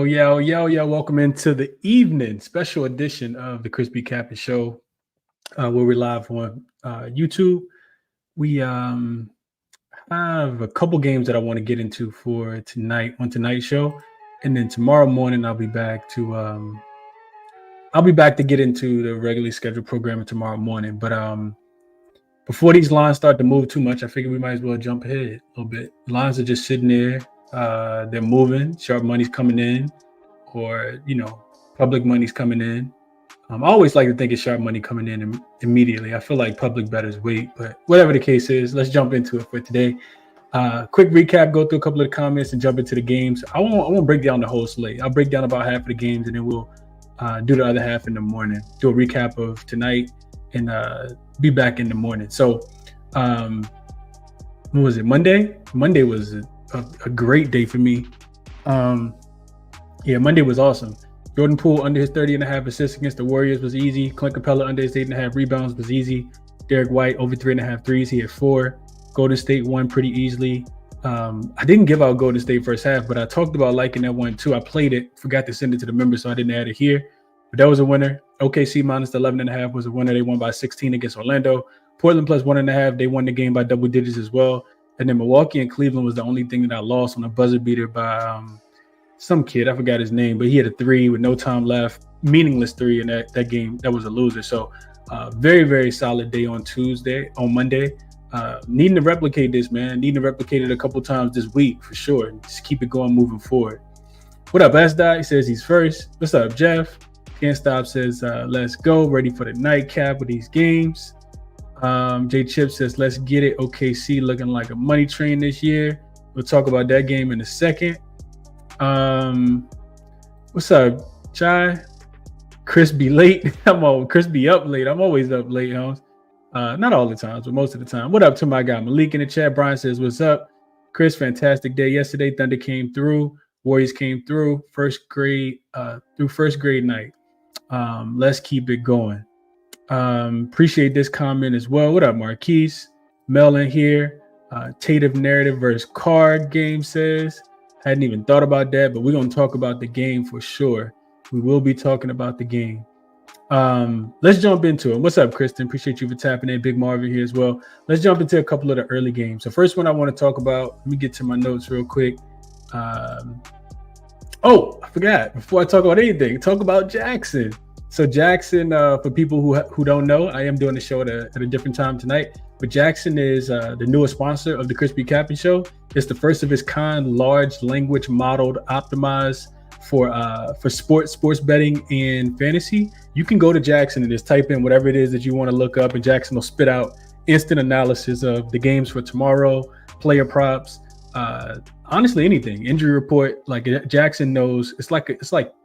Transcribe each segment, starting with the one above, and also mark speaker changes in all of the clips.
Speaker 1: Yo. Welcome into the evening special edition of the ChrisBeCappinn Show, where we're live on YouTube. We have a couple games that I want to get into for tonight on tonight's show. And then tomorrow morning, I'll be back to get into the regularly scheduled programming tomorrow morning. But before these lines start to move too much, I figure we might as well jump ahead a little bit. Lines are just sitting there. They're moving. Sharp money's coming in, or public money's coming in. I always like to think it's sharp money coming in immediately. I feel like public bettors wait, but whatever the case is, let's jump into it for today. Quick recap, go through a couple of the comments and jump into the games. I won't break down the whole slate. I'll break down about half of the games, and then we'll do the other half in the morning. Do a recap of tonight and be back in the morning. So what was it, Monday? Monday was a great day for me. Monday was awesome. Jordan Poole under his 30.5 assists against the Warriors was easy. Clint Capella under his 8.5 rebounds was easy. Derek White over 3.5 threes. He had 4. Golden State won pretty easily. I didn't give out Golden State first half, but I talked about liking that one too. I played it, forgot to send it to the members, so I didn't add it here. But that was a winner. OKC minus 11.5 was a winner. They won by 16 against Orlando. Portland plus 1.5. They won the game by double digits as well. And then Milwaukee and Cleveland was the only thing that I lost on a buzzer beater by some kid. I forgot his name, but he had a 3 with no time left, meaningless 3 in that game. That was a loser. So very, very solid day on Monday. Needing to replicate this, man. Needing to replicate it a couple times this week for sure. Just keep it going moving forward. What up, S-Dot? He says he's first. What's up, Jeff? Can't Stop says, let's go. Ready for the nightcap of these games. J Chip says, let's get it. OKC looking like a money train this year. We'll talk about that game in a second. What's up, Chai? Chris be late. Chris be up late. I'm always up late, not all the times, but most of the time. What up to my guy Malik in the chat? Brian says, what's up? Chris, fantastic day yesterday. Thunder came through. Warriors came through. First grade night. Let's keep it going. Appreciate this comment as well. What up, Marquise? Mel in here. Tative narrative versus card game says. Hadn't even thought about that, but we're going to talk about the game for sure. We will be talking about the game. Let's jump into it. What's up, Kristen? Appreciate you for tapping in. Big Marvin here as well. Let's jump into a couple of the early games. So first one I want to talk about, let me get to my notes real quick. I forgot. Before I talk about anything, talk about jaXon. So jaXon, for people who don't know, I am doing the show at a different time tonight. But jaXon is the newest sponsor of the ChrisBeCappinn Show. It's the first of its kind, large language modeled, optimized for sports betting and fantasy. You can go to jaXon and just type in whatever it is that you want to look up, and jaXon will spit out instant analysis of the games for tomorrow, player props, honestly anything, injury report. Like jaXon knows. It's like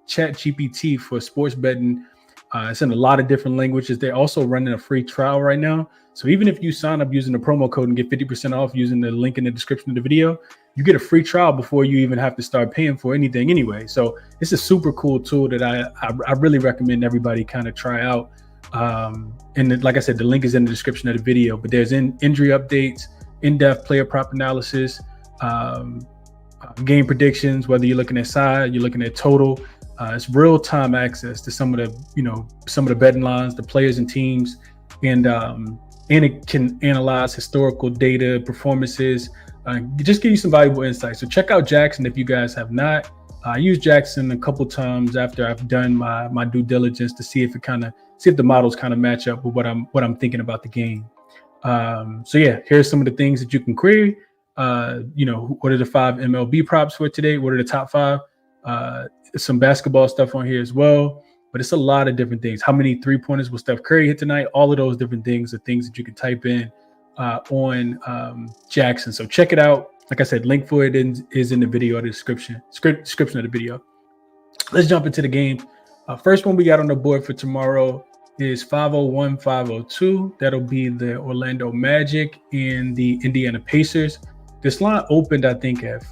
Speaker 1: ChatGPT for sports betting. It's in a lot of different languages. They're also running a free trial right now. So even if you sign up using the promo code and get 50% off using the link in the description of the video, you get a free trial before you even have to start paying for anything anyway. So it's a super cool tool that I really recommend everybody kind of try out. And like I said, the link is in the description of the video, but there's injury updates, in-depth player prop analysis, game predictions, whether you're looking at side, you're looking at total. It's real-time access to some of the betting lines, the players and teams, and it can analyze historical data, performances, just give you some valuable insights. So check out jaXon if you guys have not. I used jaXon a couple times after I've done my due diligence to see if the models kind of match up with what I'm thinking about the game. So yeah, here's some of the things that you can query. What are the 5 MLB props for today? What are the top 5? Some basketball stuff on here as well, but it's a lot of different things. How many 3-pointers will Steph Curry hit tonight? All of those different things are things that you can type in on jaXon. So check it out. Like I said, link for it is in the video description of the video. Let's jump into the game. First one we got on the board for tomorrow is 501-502. That'll be the Orlando Magic and the Indiana Pacers. This line opened, I think, at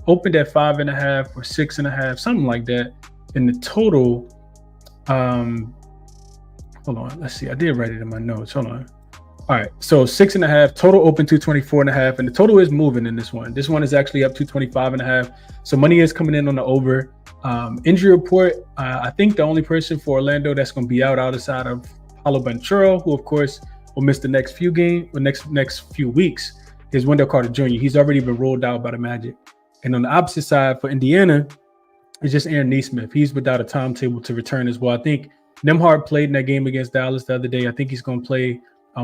Speaker 1: 5.5 or 6.5, something like that. And the total, hold on, let's see. I did write it in my notes. Hold on. All right, so 6.5, total open 224.5, and the total is moving in this one. This one is actually up 225.5. So money is coming in on the over. Injury report, I think the only person for Orlando that's going to be out outside of Paolo Banchero, who of course will miss the next few weeks, is Wendell Carter Jr. He's already been ruled out by the Magic. And on the opposite side for Indiana, it's just Aaron Nesmith. He's without a timetable to return as well. I think Nembhard played in that game against Dallas the other day. I think he's going to play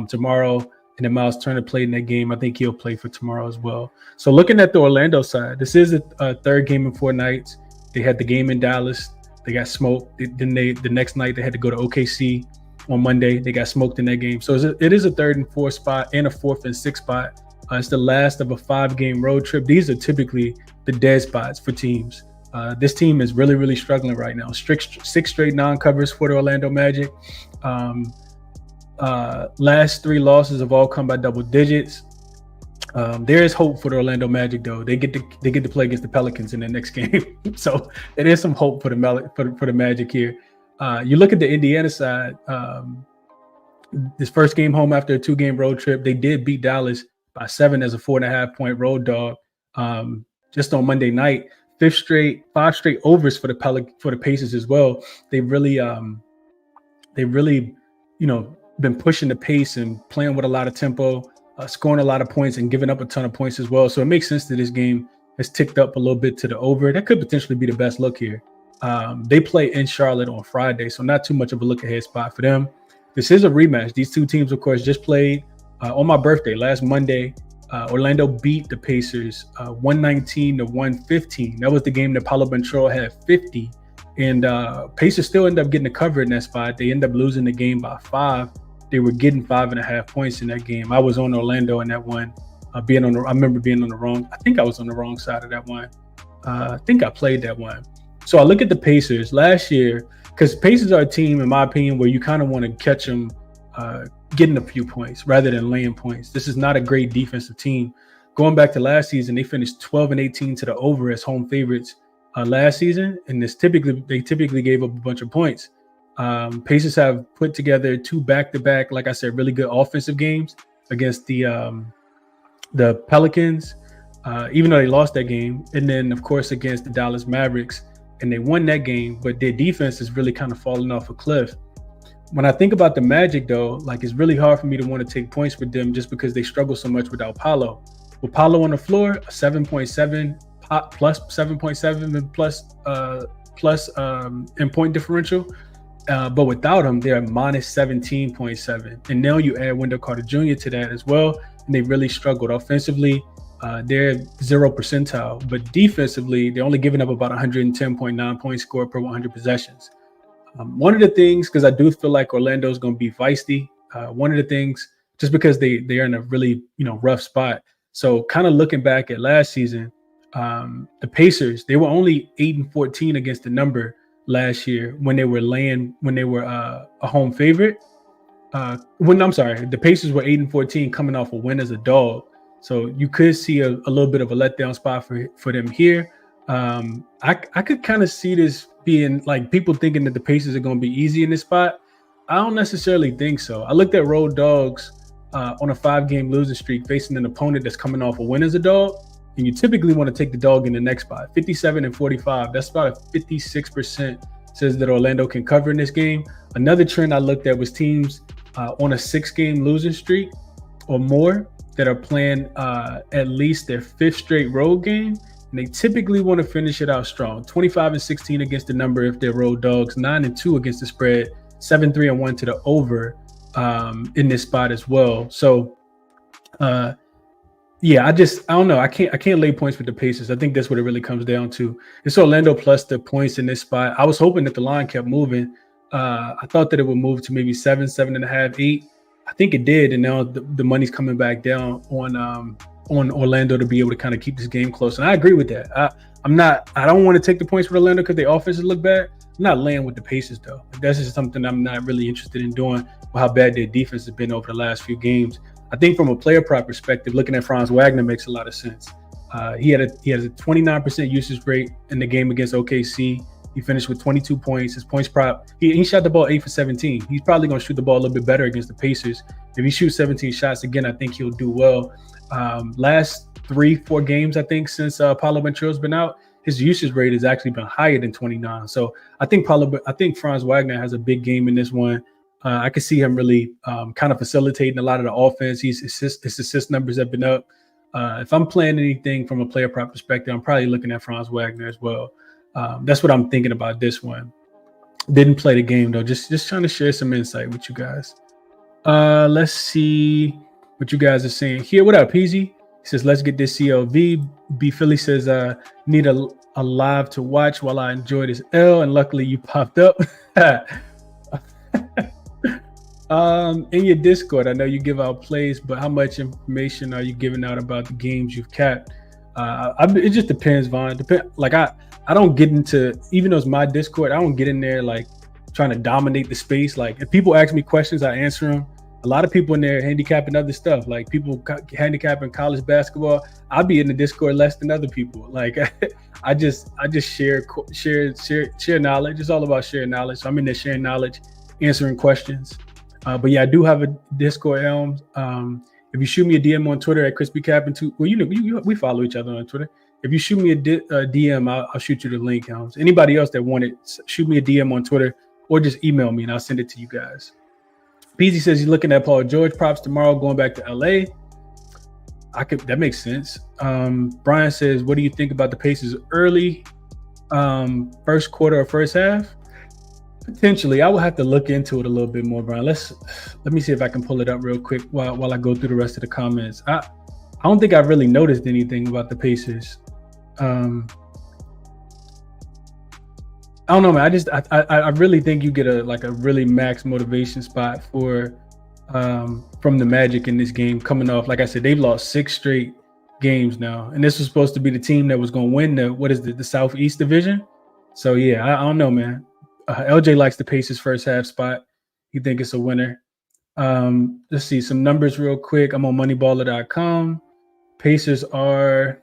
Speaker 1: tomorrow. And then Miles Turner played in that game. I think he'll play for tomorrow as well. So looking at the Orlando side, this is a third game in 4 nights. They had the game in Dallas. They got smoked. Then the next night they had to go to OKC on Monday. They got smoked in that game. So it is a 3rd and 4th spot and a 4th and 6th spot. It's the last of a 5-game road trip. These are typically the dead spots for teams. This team is really, really struggling right now. 6 straight non-covers for the Orlando Magic. Last 3 losses have all come by double digits. There is hope for the Orlando Magic, though. They get to play against the Pelicans in the next game, so there is some hope for the Magic here. You look at the Indiana side. This first game home after a 2-game road trip, they did beat Dallas by 7 as a 4.5-point road dog. Just on Monday night, 5 straight overs for the Pacers as well. They really been pushing the pace and playing with a lot of tempo, scoring a lot of points and giving up a ton of points as well. So it makes sense that this game has ticked up a little bit to the over. That could potentially be the best look here. They play in Charlotte on Friday, so not too much of a look ahead spot for them. This is a rematch. These two teams, of course, just played on my birthday last Monday. Orlando beat the Pacers 119-115. That was the game that Paolo Banchero had 50. And Pacers still end up getting a cover in that spot. They end up losing the game by 5. They were getting 5.5 points in that game. I was on Orlando in that one. I remember being on the wrong. I think I was on the wrong side of that one. I think I played that one. So I look at the Pacers last year, because Pacers are a team, in my opinion, where you kind of want to catch them getting a few points rather than laying points. This is not a great defensive team. Going back to last season, they finished 12-18 to the over as home favorites last season, and they typically gave up a bunch of points. Pacers have put together 2 back-to-back, like I said, really good offensive games against the Pelicans, even though they lost that game, and then of course against the Dallas Mavericks, and they won that game. But their defense is really kind of falling off a cliff. When I think about the Magic, though, like, it's really hard for me to want to take points with them just because they struggle so much without Paolo. With Paolo on the floor, a 7.7 plus 7.7 and plus in point differential. But without him, they're minus 17.7. And now you add Wendell Carter Jr. to that as well. And they really struggled offensively. They're 0 percentile, but defensively, they're only giving up about 110.9 points scored per 100 possessions. One of the things, because I do feel like Orlando is going to be feisty. One of the things, just because they're in a really rough spot. So kind of looking back at last season, the Pacers, they were only 8-14 against the number last year when they were a home favorite. The Pacers were 8-14 coming off a win as a dog. So you could see a little bit of a letdown spot for them here. I could kind of see this being like people thinking that the Pacers are going to be easy in this spot. I don't necessarily think so. I looked at road dogs on a 5-game losing streak facing an opponent that's coming off a win as a dog. And you typically want to take the dog in the next spot. 57-45. That's about a 56% says that Orlando can cover in this game. Another trend I looked at was teams on a 6-game losing streak or more that are playing at least their 5th straight road game. And they typically want to finish it out strong. 25-16 against the number if they're road dogs. 9-2 against the spread. 7-3-1 to the over in this spot as well. So, yeah, I don't know. I can't lay points with the Pacers. I think that's what it really comes down to. It's Orlando plus the points in this spot. I was hoping that the line kept moving. I thought that it would move to maybe 7, 7.5, 8. I think it did, and now the money's coming back down on Orlando to be able to kind of keep this game close. And I agree with that. I don't want to take the points with Orlando because their offenses look bad. I'm not laying with the Pacers though. That's just something I'm not really interested in doing with how bad their defense has been over the last few games. I think from a player prop perspective, looking at Franz Wagner makes a lot of sense. He has a 29% usage rate in the game against OKC. He finished with 22 points. His points prop, he shot the ball 8 for 17. He's probably going to shoot the ball a little bit better against the Pacers. If he shoots 17 shots again, I think he'll do well. Last 3-4 games, I think, since Paolo Banchero's been out, his usage rate has actually been higher than 29. So I think Franz Wagner has a big game in this one. I could see him really kind of facilitating a lot of the offense. His assist numbers have been up. If I'm playing anything from a player prop perspective, I'm probably looking at Franz Wagner as well. That's what I'm thinking about this one. Didn't play the game though. Just trying to share some insight with you guys. Let's see what you guys are saying here. What up, Peasy? He says, let's get this CLV. B Philly says, need a live to watch while I enjoy this L, and luckily you popped up. In your Discord, I know you give out plays, but how much information are you giving out about the games you've capped? It just depends, Vaughn. I don't get into, even though it's my Discord, I don't get in there like trying to dominate the space. Like if people ask me questions, I answer them. A lot of people in there handicapping other stuff, like people handicapping college basketball. I'll be in the Discord less than other people. Like I just share knowledge. It's all about sharing knowledge. So I'm in there sharing knowledge, answering questions. But yeah, I do have a Discord, Elms. If you shoot me a DM on Twitter at ChrisBeCappinn, we follow each other on Twitter. If you shoot me a DM, I'll shoot you the link, Elms. Anybody else that want it, shoot me a DM on Twitter or just email me and I'll send it to you guys. Peasy says he's looking at Paul George props tomorrow, going back to LA. That makes sense. Brian says, what do you think about the Pacers early? First quarter or first half? Potentially. I will have to look into it a little bit more, Brian. Let me see if I can pull it up real quick while I go through the rest of the comments. I don't think I've really noticed anything about the Pacers. I don't know, man. I really think you get a really max motivation spot for from the Magic in this game coming off. Like I said, they've lost 6 straight games now, and this was supposed to be the team that was going to win the Southeast Division. So yeah, I don't know, man. LJ likes the Pacers first half spot. You think it's a winner? Let's see some numbers real quick. I'm on moneyballer.com. Pacers are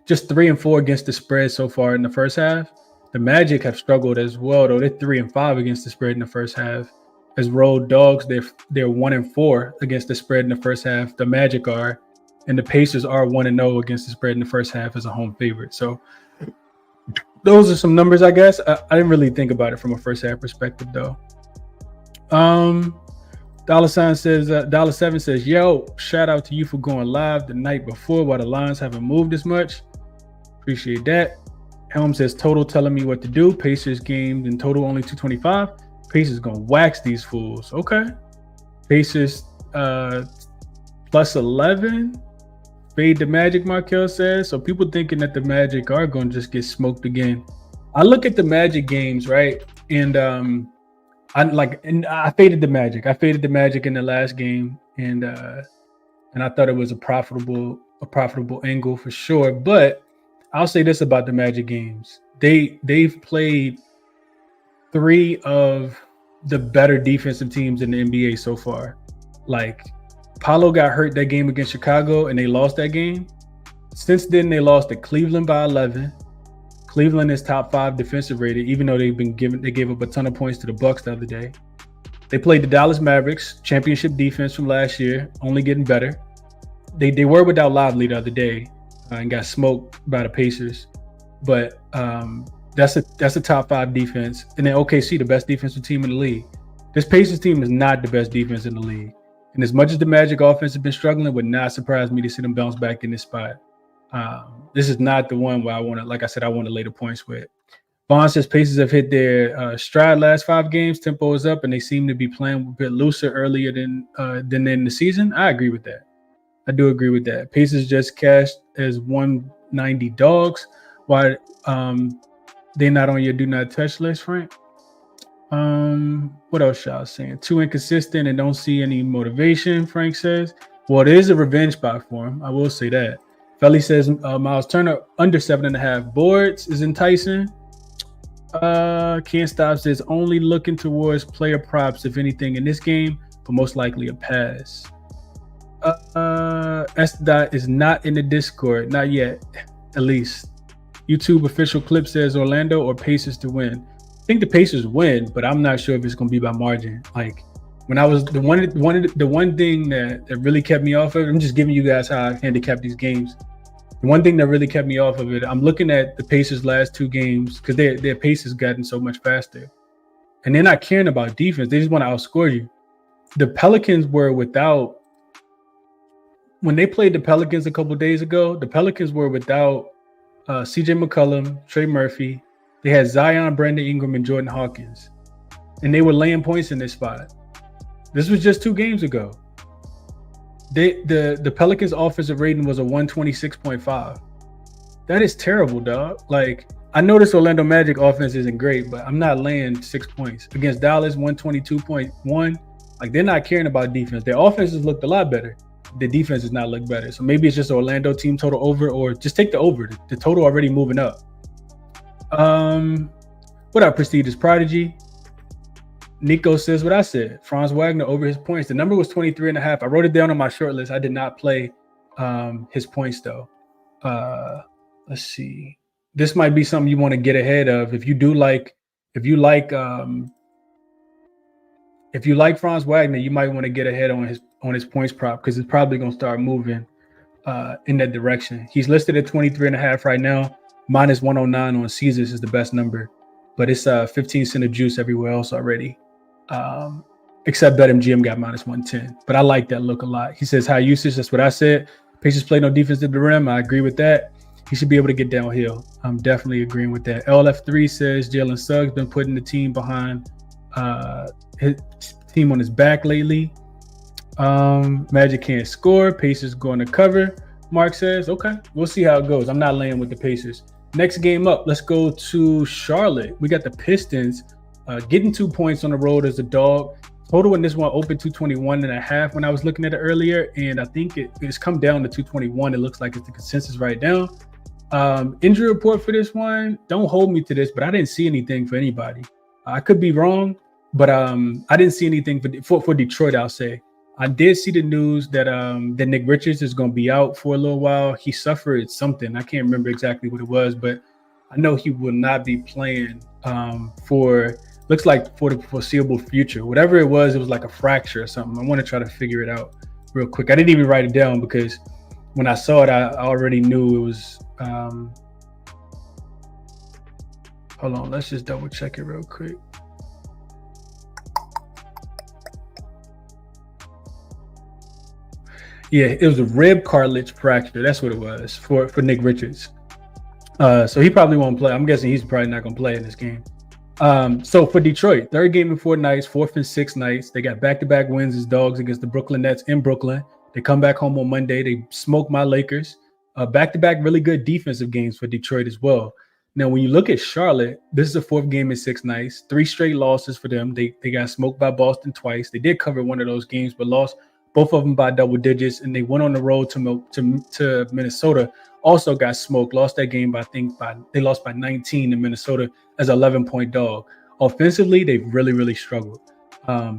Speaker 1: just 3-4 against the spread so far in the first half. The Magic have struggled as well, though. They're 3-5 against the spread in the first half. As road dogs, they're 1-4 against the spread in the first half. The Magic are, and the Pacers are 1-0 against the spread in the first half as a home favorite. So those are some numbers, I guess. I didn't really think about it from a first half perspective, though. $7 says, yo, shout out to you for going live the night before while the lines haven't moved as much. Appreciate that. Helm says, total telling me what to do. Pacers games in total only 225. Pacers gonna wax these fools. Okay. Pacers plus 11. Fade the Magic, Markel says. So people thinking that the Magic are gonna just get smoked again. I look at the Magic games, right? And I faded the Magic. I faded the Magic in the last game, and I thought it was a profitable angle for sure. But I'll say this about the Magic games: they've played 3 of the better defensive teams in the NBA so far. Like Paolo got hurt that game against Chicago, and they lost that game. Since then, they lost to Cleveland by 11. Cleveland is top 5 defensive rated, even though they gave up a ton of points to the Bucks the other day. They played the Dallas Mavericks, championship defense from last year, only getting better. They were without Lively the other day and got smoked by the Pacers, but that's a top 5 defense. And then OKC, the best defensive team in the league. This Pacers team is not the best defense in the league. And as much as the Magic offense has been struggling, it would not surprise me to see them bounce back in this spot. This is not the one where I want to lay the points with. Vaughn says Pacers have hit their stride last 5 games. Tempo is up, and they seem to be playing a bit looser earlier than in the season. I agree with that. I do agree with that. Pacers just cashed as 190 dogs. Why they're not on your do not touch list, Frank? What else y'all saying? Too inconsistent and don't see any motivation, Frank says. Well, it is a revenge spot for him. I will say that. Felly says Miles Turner under 7.5 boards is enticing. Can't Stop says only looking towards player props, if anything, in this game, but most likely a pass. S. is not in the Discord, not yet, at least. YouTube official clip says Orlando or Pacers to win. I think the Pacers win, but I'm not sure if it's going to be by margin. Like when I was the one thing that really kept me off of it, I'm just giving you guys how I handicap these games. The one thing that really kept me off of it, I'm looking at the Pacers' last 2 games because their pace has gotten so much faster. And they're not caring about defense. They just want to outscore you. The Pelicans were without, when they played the Pelicans a couple days ago, the Pelicans were without CJ McCollum, Trey Murphy. They had Zion, Brandon Ingram, and Jordan Hawkins. And they were laying points in this spot. This was just 2 games ago. The Pelicans' offensive rating was a 126.5. That is terrible, dog. Like, I know this Orlando Magic offense isn't great, but I'm not laying 6 points. Against Dallas, 122.1. Like, they're not caring about defense. Their offenses looked a lot better. The defense does not look better. So maybe it's just Orlando team total over, or just take the over. The total already moving up. What up, prestigious prodigy? Nico says what I said. Franz Wagner over his points. The number was 23.5. I wrote it down on my short list. I did not play his points though. Let's see. This might be something you want to get ahead of. If you like Franz Wagner, you might want to get ahead on his points prop because it's probably gonna start moving in that direction. He's listed at 23.5 right now. Minus 109 on Caesars is the best number, but it's 15 cent of juice everywhere else already. Except BetMGM got minus 110, but I like that look a lot. He says high usage. That's what I said. Pacers play no defense at the rim. I agree with that. He should be able to get downhill. I'm definitely agreeing with that. LF3 says Jalen Suggs been putting the team behind his team on his back lately. Magic can't score. Pacers going to cover. Mark says, okay, we'll see how it goes. I'm not laying with the Pacers. Next game up, let's go to Charlotte. We got the Pistons getting 2 points on the road as a dog. Total in this one open 221.5 when I was looking at it earlier, and I think it's come down to 221. It looks like it's the consensus right now. Injury report for this one, don't hold me to this, but I didn't see anything for anybody. I could be wrong, but I didn't see anything for Detroit, I'll say. I did see the news that Nick Richards is going to be out for a little while. He suffered something. I can't remember exactly what it was, but I know he will not be playing looks like for the foreseeable future. Whatever it was like a fracture or something. I want to try to figure it out real quick. I didn't even write it down because when I saw it, I already knew it was. Hold on, let's just double check it real quick. Yeah, it was a rib cartilage fracture. That's what it was for Nick Richards. So he probably won't play. I'm guessing he's probably not going to play in this game. So for Detroit, 3rd game in 4 nights, 4th and 6th nights. They got back-to-back wins as dogs against the Brooklyn Nets in Brooklyn. They come back home on Monday. They smoke my Lakers. Back-to-back really good defensive games for Detroit as well. Now, when you look at Charlotte, this is the 4th game in 6 nights. 3 straight losses for them. They got smoked by Boston twice. They did cover one of those games, but lost both of them by double digits, and they went on the road to Minnesota. Also got smoked, lost that game they lost by 19 in Minnesota as an 11-point dog. Offensively, they've really, really struggled.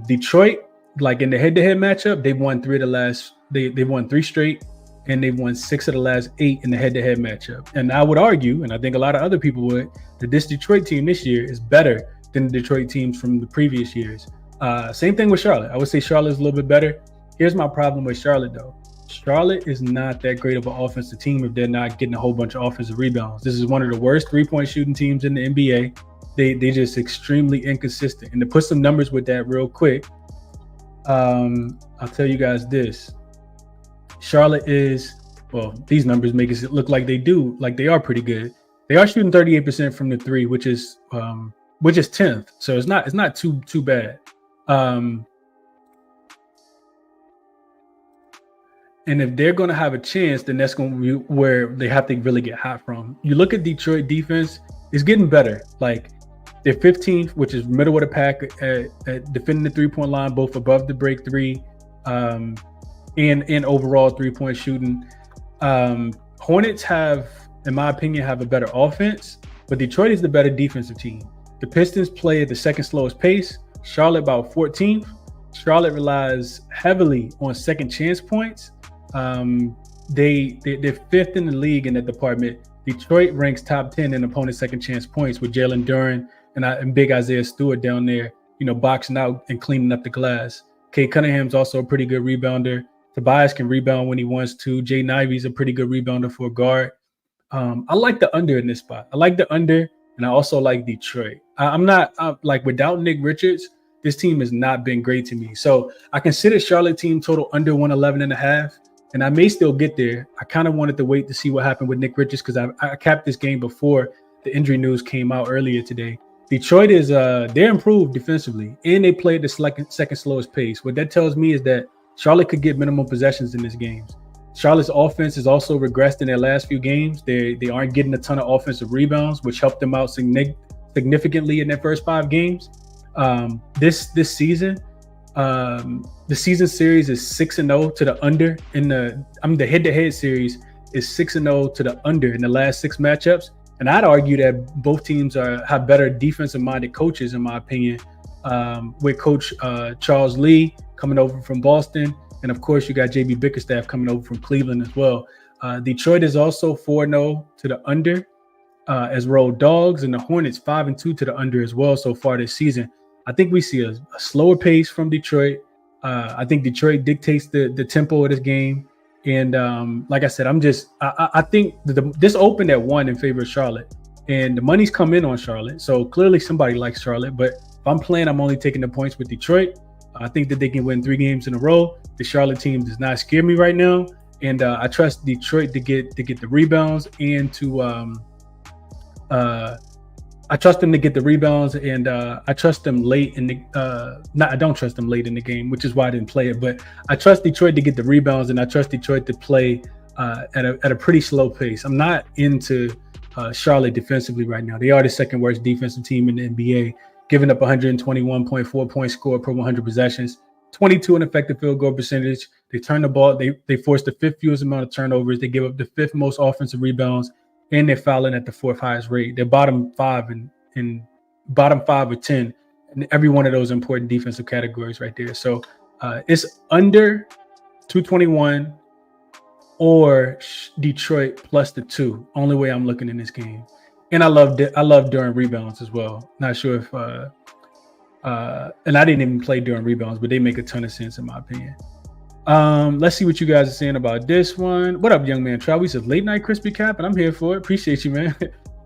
Speaker 1: Detroit, like in the head-to-head matchup, they've won 3 of the last. They've won 3 straight, and they've won 6 of the last 8 in the head-to-head matchup. And I would argue, and I think a lot of other people would, that this Detroit team this year is better than the Detroit teams from the previous years. Same thing with Charlotte. I would say Charlotte's a little bit better. Here's my problem with Charlotte, though. Charlotte is not that great of an offensive team if they're not getting a whole bunch of offensive rebounds. This is one of the worst 3-point shooting teams in the NBA. They just extremely inconsistent. And to put some numbers with that real quick, I'll tell you guys this. Charlotte is, well, these numbers make it look like they are pretty good. They are shooting 38% from the 3, which is 10th. So it's not too bad. And if they're going to have a chance, then that's going to be where they have to really get hot from. You look at Detroit defense, it's getting better. Like they're 15th, which is middle of the pack at defending the 3-point line, both above the break 3 and overall 3-point shooting. Hornets have, in my opinion, have a better offense, but Detroit is the better defensive team. The Pistons play at the second slowest pace. Charlotte about 14th. Charlotte relies heavily on second chance points. They're 5th in the league in that department. Detroit ranks top 10 in opponent second chance points with Jalen Duren and big Isaiah Stewart down there, boxing out and cleaning up the glass. Kate Cunningham's also a pretty good rebounder. Tobias can rebound when he wants to. Jaden Ivey's a pretty good rebounder for a guard. I like the under in this spot. I like the under, and I also like Detroit. I'm not like without Nick Richards, this team has not been great to me. So I consider Charlotte team total under 111.5, and I may still get there. I kind of wanted to wait to see what happened with Nick Richards because I capped this game before the injury news came out earlier today. Detroit is they're improved defensively, and they played the second slowest pace. What that tells me is that Charlotte could get minimum possessions in this game. Charlotte's offense has also regressed in their last few games. They aren't getting a ton of offensive rebounds, which helped them out significantly in their first 5 games. This season, the season series is 6-0 to the under. The head-to-head series is 6-0 to the under in the last 6 matchups. And I'd argue that both teams have better defensive-minded coaches, in my opinion, with Coach Charles Lee coming over from Boston. And, of course, you got J.B. Bickerstaff coming over from Cleveland as well. Detroit is also 4-0 to the under as road dogs, and the Hornets 5-2 to the under as well so far this season. I think we see a slower pace from Detroit. I think Detroit dictates the tempo of this game. And like I said, I think this opened at 1 in favor of Charlotte, and the money's come in on Charlotte. So clearly somebody likes Charlotte, but if I'm playing, I'm only taking the points with Detroit. I think that they can win 3 games in a row. The Charlotte team does not scare me right now, and I trust Detroit to get the rebounds and to I trust them to get the rebounds, and I trust them late in the I don't trust them late in the game, which is why I didn't play it. But I trust Detroit to get the rebounds, and I trust Detroit to play at a pretty slow pace. I'm not into Charlotte defensively right now. They are the second worst defensive team in the NBA, giving up 121.4 points scored per 100 possessions, 22 in effective field goal percentage. They turn the ball. They force the 5th fewest amount of turnovers. They give up the 5th most offensive rebounds, and they're fouling at the 4th highest rate. They're bottom 5 in bottom 5 or 10 in every one of those important defensive categories right there. So it's under 221 or Detroit plus the 2. Only way I'm looking in this game. And I love during rebounds as well. Not sure if and I didn't even play during rebounds, but they make a ton of sense in my opinion. Let's see what you guys are saying about this one. What up, young man? Travis says late night ChrisBeCappinn. I'm here for it. Appreciate you, man.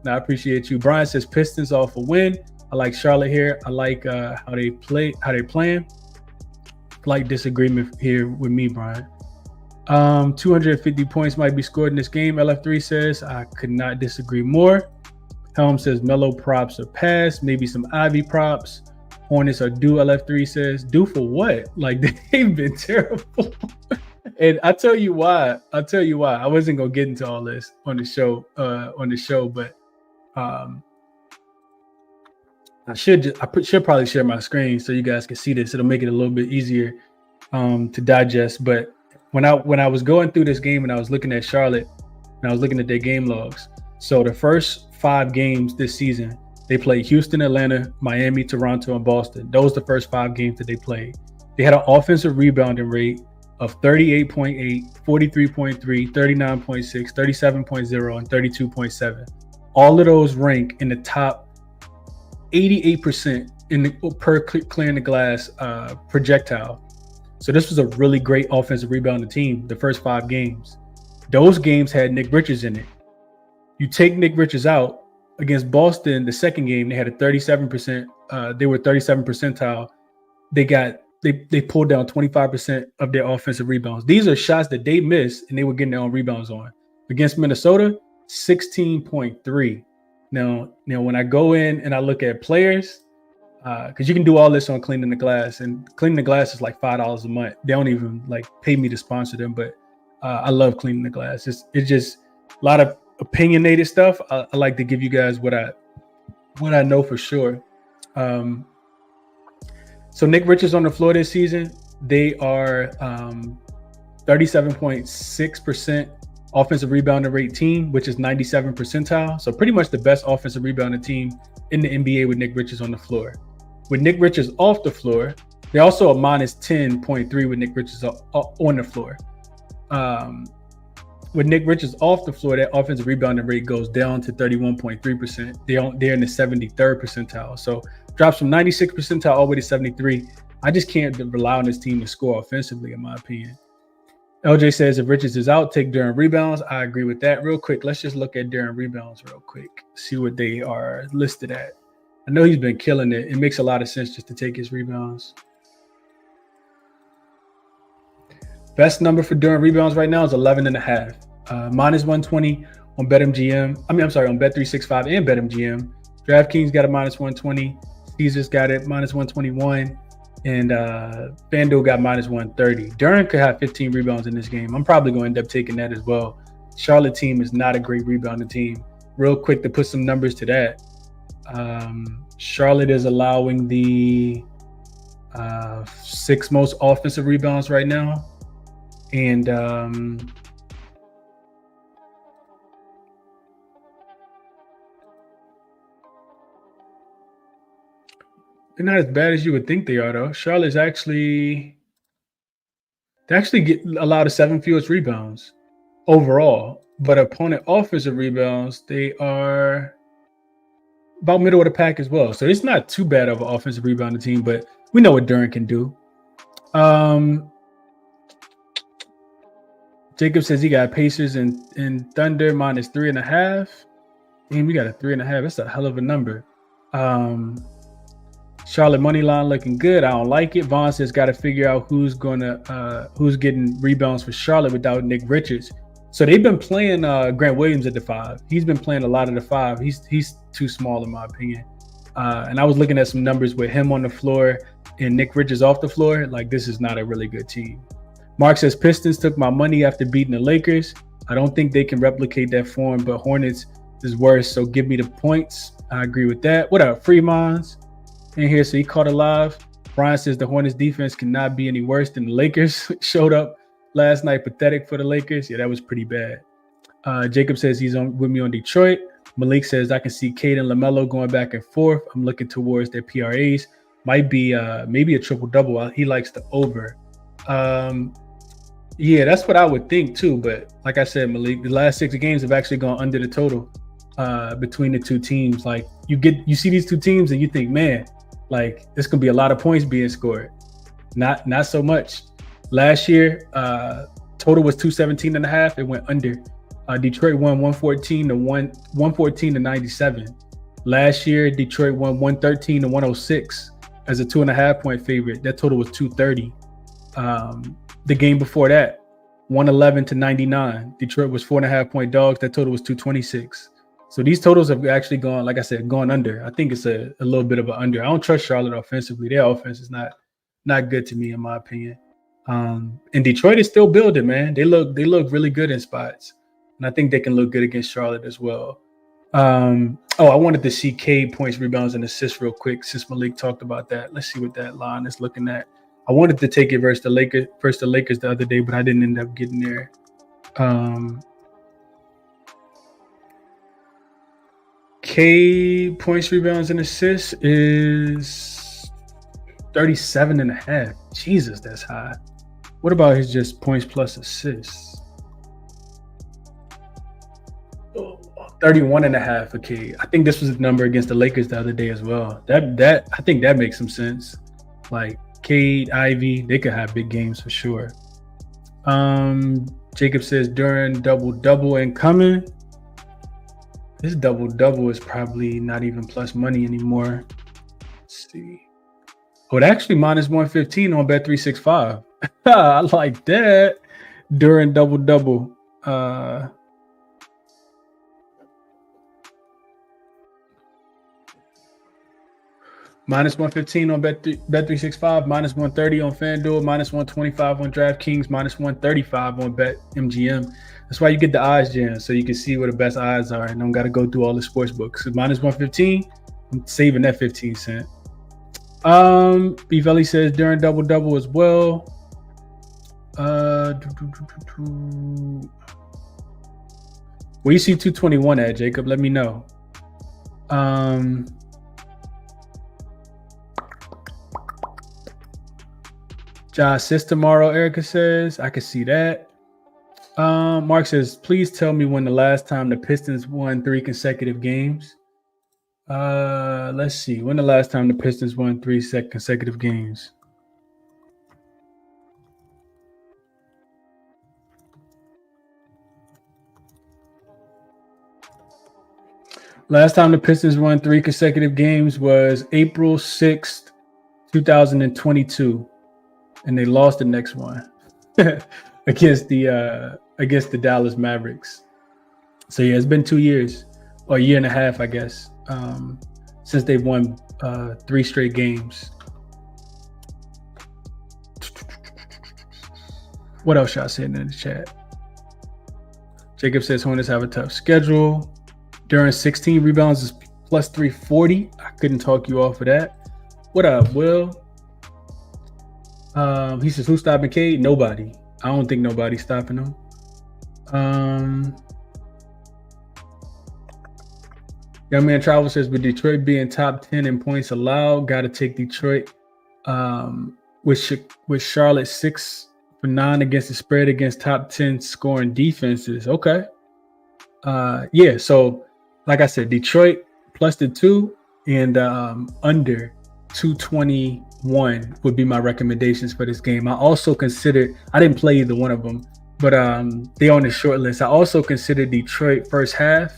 Speaker 1: No, I appreciate you. Brian says Pistons off a win. I like Charlotte here. I like how they playing. Slight disagreement here with me, Brian. 250 points might be scored in this game. LF3 says I could not disagree more. Helm says Melo props are passed. Maybe some Ivy props. Hornets are due. LF3 says due for what? Like they've been terrible. And I'll tell you why. I wasn't gonna get into all this on the show, but I should probably share my screen so you guys can see this. It'll make it a little bit easier to digest. But when I was going through this game and I was looking at Charlotte and I was looking at their game logs, so the first 5 games this season, they played Houston, Atlanta, Miami, Toronto, and Boston. Those are the first 5 games that they played. They had an offensive rebounding rate of 38.8, 43.3, 39.6, 37.0, and 32.7. All of those rank in the top 88% in the per clearing the glass projectile. So this was a really great offensive rebounding team the first 5 games. Those games had Nick Richards in it. You take Nick Richards out, against Boston, the second game, they had a 37%. They were 37 percentile. They pulled down 25% of their offensive rebounds. These are shots that they missed, and they were getting their own rebounds on. Against Minnesota, 16.3. Now, when I go in and I look at players, because you can do all this on Cleaning the Glass, and Cleaning the Glass is like $5 a month. They don't even like pay me to sponsor them, but I love Cleaning the Glass. It's just a lot of opinionated stuff. I like to give you guys what I know for sure. So Nick Richards on the floor this season, they are 37.6% offensive rebounding rate team, which is 97 percentile. So pretty much the best offensive rebounding team in the NBA with Nick Richards on the floor. With Nick Richards off the floor, they're also a minus 10.3 with Nick Richards on the floor. With Nick Richards off the floor, that offensive rebounding rate goes down to 31.3%. They're in the 73rd percentile. So drops from 96 percentile all the way to 73. I just can't rely on this team to score offensively, in my opinion. LJ says if Richards is out, take Durant rebounds. I agree with that. Real quick, let's just look at Durant rebounds real quick. See what they are listed at. I know he's been killing it. It makes a lot of sense just to take his rebounds. Best number for Durant rebounds right now is 11.5. Minus 120 on BetMGM. On Bet365 and BetMGM. DraftKings got a minus 120. Caesars got it minus 121. And FanDuel got minus 130. Durant could have 15 rebounds in this game. I'm probably going to end up taking that as well. Charlotte team is not a great rebounding team. Real quick to put some numbers to that. Charlotte is allowing the 6th most offensive rebounds right now. And they're not as bad as you would think they are, though. Charlotte's they actually get allowed the 7th fewest rebounds overall, but opponent offensive rebounds, they are about middle of the pack as well. So it's not too bad of an offensive rebounding team, but we know what Durant can do. Jacob says he got Pacers and Thunder minus 3.5. Damn, we got a 3.5. That's a hell of a number. Charlotte money line looking good. I don't like it. Vaughn says got to figure out who's getting rebounds for Charlotte without Nick Richards. So they've been playing Grant Williams at the 5. He's been playing a lot of the 5. He's too small in my opinion. And I was looking at some numbers with him on the floor and Nick Richards off the floor. Like, this is not a really good team. Mark says Pistons took my money after beating the Lakers. I don't think they can replicate that form, but Hornets is worse. So give me the points. I agree with that. What up, Fremons? In here, so he caught it live. Brian says the Hornets defense cannot be any worse than the Lakers. Showed up last night, pathetic for the Lakers. Yeah, that was pretty bad. Jacob says he's on with me on Detroit. Malik says I can see Cade and LaMelo going back and forth. I'm looking towards their PRAs. Might be maybe a triple-double. He likes the over. Yeah, that's what I would think too. But like I said, Malik, the last 6 games have actually gone under the total between the two teams. Like you see these two teams and you think, man, like this could be a lot of points being scored. Not so much. Last year, total was 217.5. It went under. Detroit won 114 to 97. Last year, Detroit won 113 to 106 as a 2.5 point favorite. That total was 230. The game before that, 111 to 99. Detroit was 4.5 point dogs. That total was 226. So these totals have actually gone, like I said, gone under. I think it's a little bit of an under. I don't trust Charlotte offensively. Their offense is not good to me, in my opinion. And Detroit is still building, man. They look really good in spots. And I think they can look good against Charlotte as well. I wanted to see Cade points, rebounds, and assists real quick since Malik talked about that. Let's see what that line is looking at. I wanted to take it versus the Lakers the other day, but I didn't end up getting there. Cade points, rebounds, and assists is 37.5. Jesus, that's high. What about his just points plus assists? 31.5 for Cade. I think this was the number against the Lakers the other day as well. That I think that makes some sense. Like Cade, Ivy, they could have big games for sure. Jacob says during double incoming. This double is probably not even plus money anymore. Let's see. Oh, it actually minus 115 on Bet365. I like that. During double. Minus 115 on Bet365, minus 130 on FanDuel, minus 125 on DraftKings, minus 135 on BetMGM. That's why you get the odds jam, so you can see where the best odds are and don't got to go through all the sports books. So minus 115, I'm saving that 15 cent. Bevelli says during double as well. Where you see 221 at, Jacob? Let me know. Josh says tomorrow, Erica says. I can see that. Mark says, please tell me when the last time the Pistons won 3 consecutive games. Let's see. When the last time the Pistons won 3 consecutive games? Last time the Pistons won 3 consecutive games was April 6th, 2022, and they lost the next one against the Dallas Mavericks. So yeah, it's been 2 years, or a year and a half, I guess, since they've won 3 straight games. What else y'all saying in the chat? Jacob says Hornets have a tough schedule. During 16 rebounds is plus 340. I couldn't talk you off of that. What up, Will? He says, who's stopping Cade? Nobody. I don't think nobody's stopping him. Young man Travel says, with Detroit being top 10 in points allowed, got to take Detroit with Charlotte 6 for 9 against the spread against top 10 scoring defenses. Okay. Yeah, so like I said, Detroit plus the 2 and under 221 would be my recommendations for this game. I also considered, I didn't play either one of them, but they on the short list. I also considered Detroit first half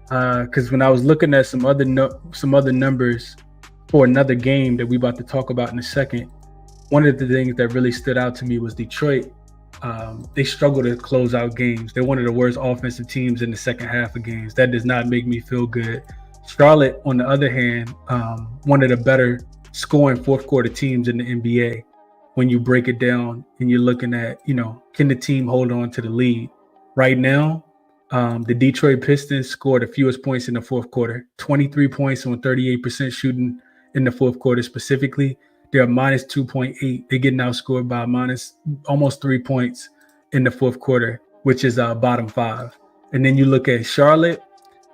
Speaker 1: because when I was looking at some other numbers for another game that we about to talk about in a second, one of the things that really stood out to me was Detroit. They struggle to close out games. They're one of the worst offensive teams in the second half of games. That does not make me feel good. Charlotte, on the other hand, one of the better scoring fourth quarter teams in the NBA. When you break it down and you're looking at, can the team hold on to the lead? Right now, the Detroit Pistons scored the fewest points in the fourth quarter, 23 points on 38% shooting in the fourth quarter specifically. They're minus 2.8. They're getting outscored by minus almost 3 points in the fourth quarter, which is bottom 5. And then you look at Charlotte.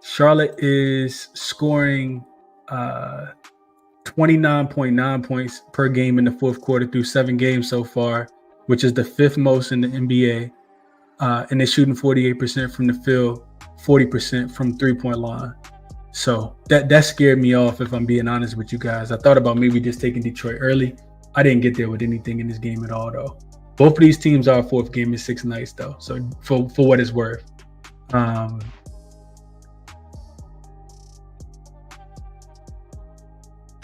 Speaker 1: Charlotte is scoring 29.9 points per game in the fourth quarter through 7 games so far, which is the 5th most in the NBA. And they're shooting 48% from the field, 40% from three-point line. So that scared me off, if I'm being honest with you guys. I thought about maybe just taking Detroit early. I didn't get there with anything in this game at all, though. Both of these teams are 4th game in 6 nights, though. So for what it's worth.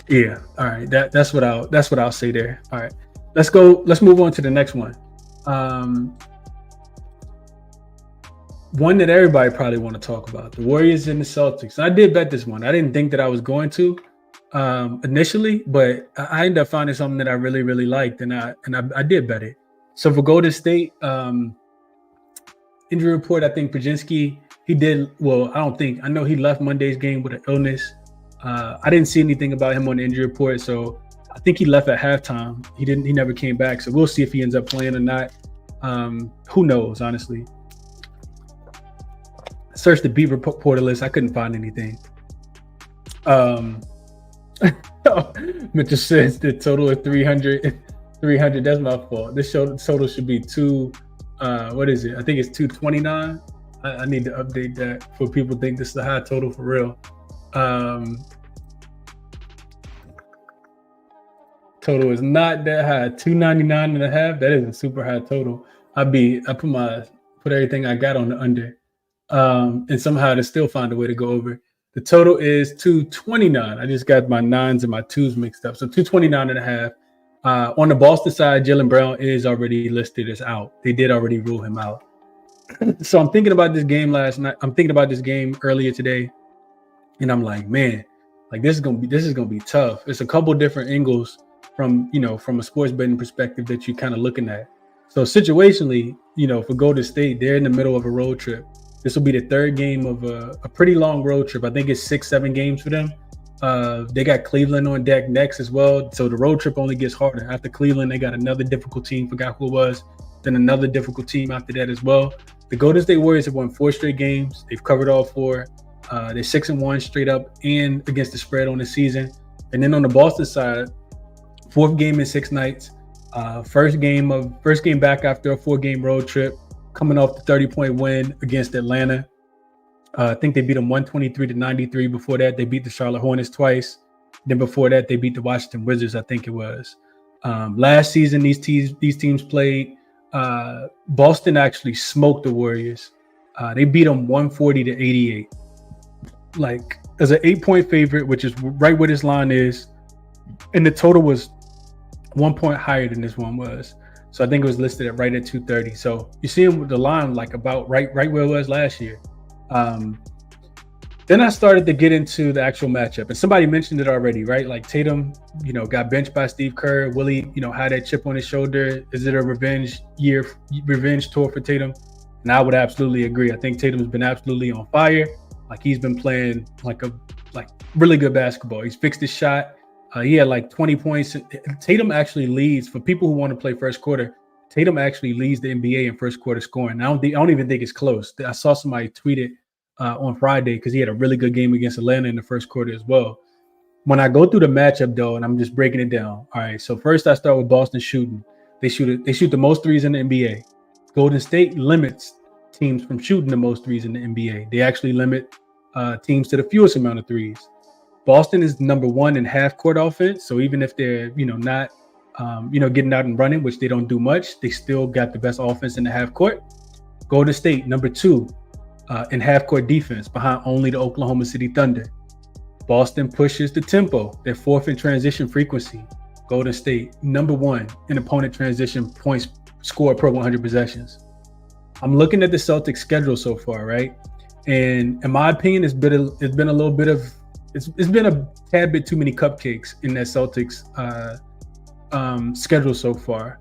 Speaker 1: Yeah. All right. That's what I'll say there. All right. Let's move on to the next one. One that everybody probably want to talk about, the Warriors and the Celtics. I did bet this one. I didn't think that I was going to initially, but I ended up finding something that I really, really liked, and I did bet it. So for Golden State, injury report, I think Podziemski, he did well. I know he left Monday's game with an illness. I didn't see anything about him on the injury report, so I think he left at halftime. He never came back, so we'll see if he ends up playing or not. Who knows, honestly. Searched the beat reporter list. I couldn't find anything. Mitchell says the total is 300. That's my fault. This total should be what is it? I think it's 229. I need to update that for people think this is a high total for real. Total is not that high. 299 and a half. That is a super high total. I put everything I got on the under. And somehow to still find a way to go over. The total is 229. I just got my 9s and my 2s mixed up. So 229 and a half. On the Boston side, Jaylen Brown is already listed as out. They did already rule him out. So I'm thinking about this game last night. I'm thinking about this game earlier today. And I'm like, man, like this is gonna be tough. It's a couple different angles from a sports betting perspective that you're kind of looking at. So situationally, for Golden State, they're in the middle of a road trip. This will be the 3rd game of a pretty long road trip. I think it's 6-7 games for them. They got Cleveland on deck next as well. So the road trip only gets harder. After Cleveland, they got another difficult team. Forgot who it was. Then another difficult team after that as well. The Golden State Warriors have won 4 straight games. They've covered all 4. They're 6-1 straight up and against the spread on the season. And then on the Boston side, 4th game in 6 nights. First game back after a 4-game road trip. Coming off the 30-point win against Atlanta. I think they beat them 123-93. Before that, they beat the Charlotte Hornets twice. Then before that, they beat the Washington Wizards, I think it was. Last season, these teams played. Boston actually smoked the Warriors. They beat them 140-88. like as an 8-point favorite, which is right where this line is, and the total was 1 point higher than this one was. So I think it was listed at right at 230. So you see the line like about right where it was last year. Then I started to get into the actual matchup, and somebody mentioned it already, right? Like Tatum, got benched by Steve Kerr. Will he, had that chip on his shoulder? Is it a revenge tour for Tatum? And I would absolutely agree. I think Tatum's been absolutely on fire. Like he's been playing like really good basketball. He's fixed his shot. He had like 20 points. Tatum actually leads, for people who want to play first quarter, Tatum actually leads the NBA in first quarter scoring. I don't even think it's close. I saw somebody tweet it on Friday because he had a really good game against Atlanta in the first quarter as well. When I go through the matchup though, and I'm just breaking it down. All right, so first I start with Boston shooting. They shoot the most threes in the NBA. Golden State limits teams from shooting the most threes in the NBA. They actually limit teams to the fewest amount of threes. Boston is number one in half court offense. So even if they're, not, getting out and running, which they don't do much, they still got the best offense in the half court. Golden State, number two in half court defense, behind only the Oklahoma City Thunder. Boston pushes the tempo. They're fourth in transition frequency. Golden State, number one in opponent transition points scored per 100 possessions. I'm looking at the Celtics schedule so far, right? And in my opinion, it's been a tad bit too many cupcakes in that Celtics schedule so far,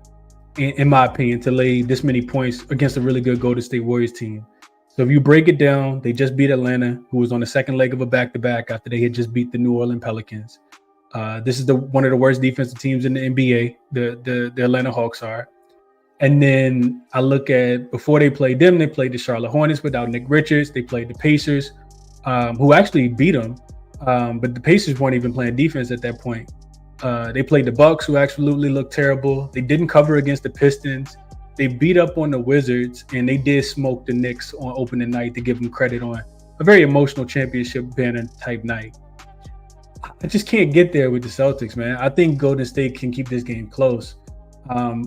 Speaker 1: in my opinion, to lay this many points against a really good Golden State Warriors team. So if you break it down, they just beat Atlanta, who was on the second leg of a back-to-back after they had just beat the New Orleans Pelicans. This is one of the worst defensive teams in the NBA, the Atlanta Hawks are. And then I look at, before they played them, they played the Charlotte Hornets without Nick Richards. They played the Pacers, who actually beat them. But the Pacers weren't even playing defense at that point. They played the Bucks, who absolutely looked terrible. They didn't cover against the Pistons. They beat up on the Wizards, and they did smoke the Knicks on opening night, to give them credit, on a very emotional championship banner type night. I just can't get there with the Celtics, man. I think Golden State can keep this game close.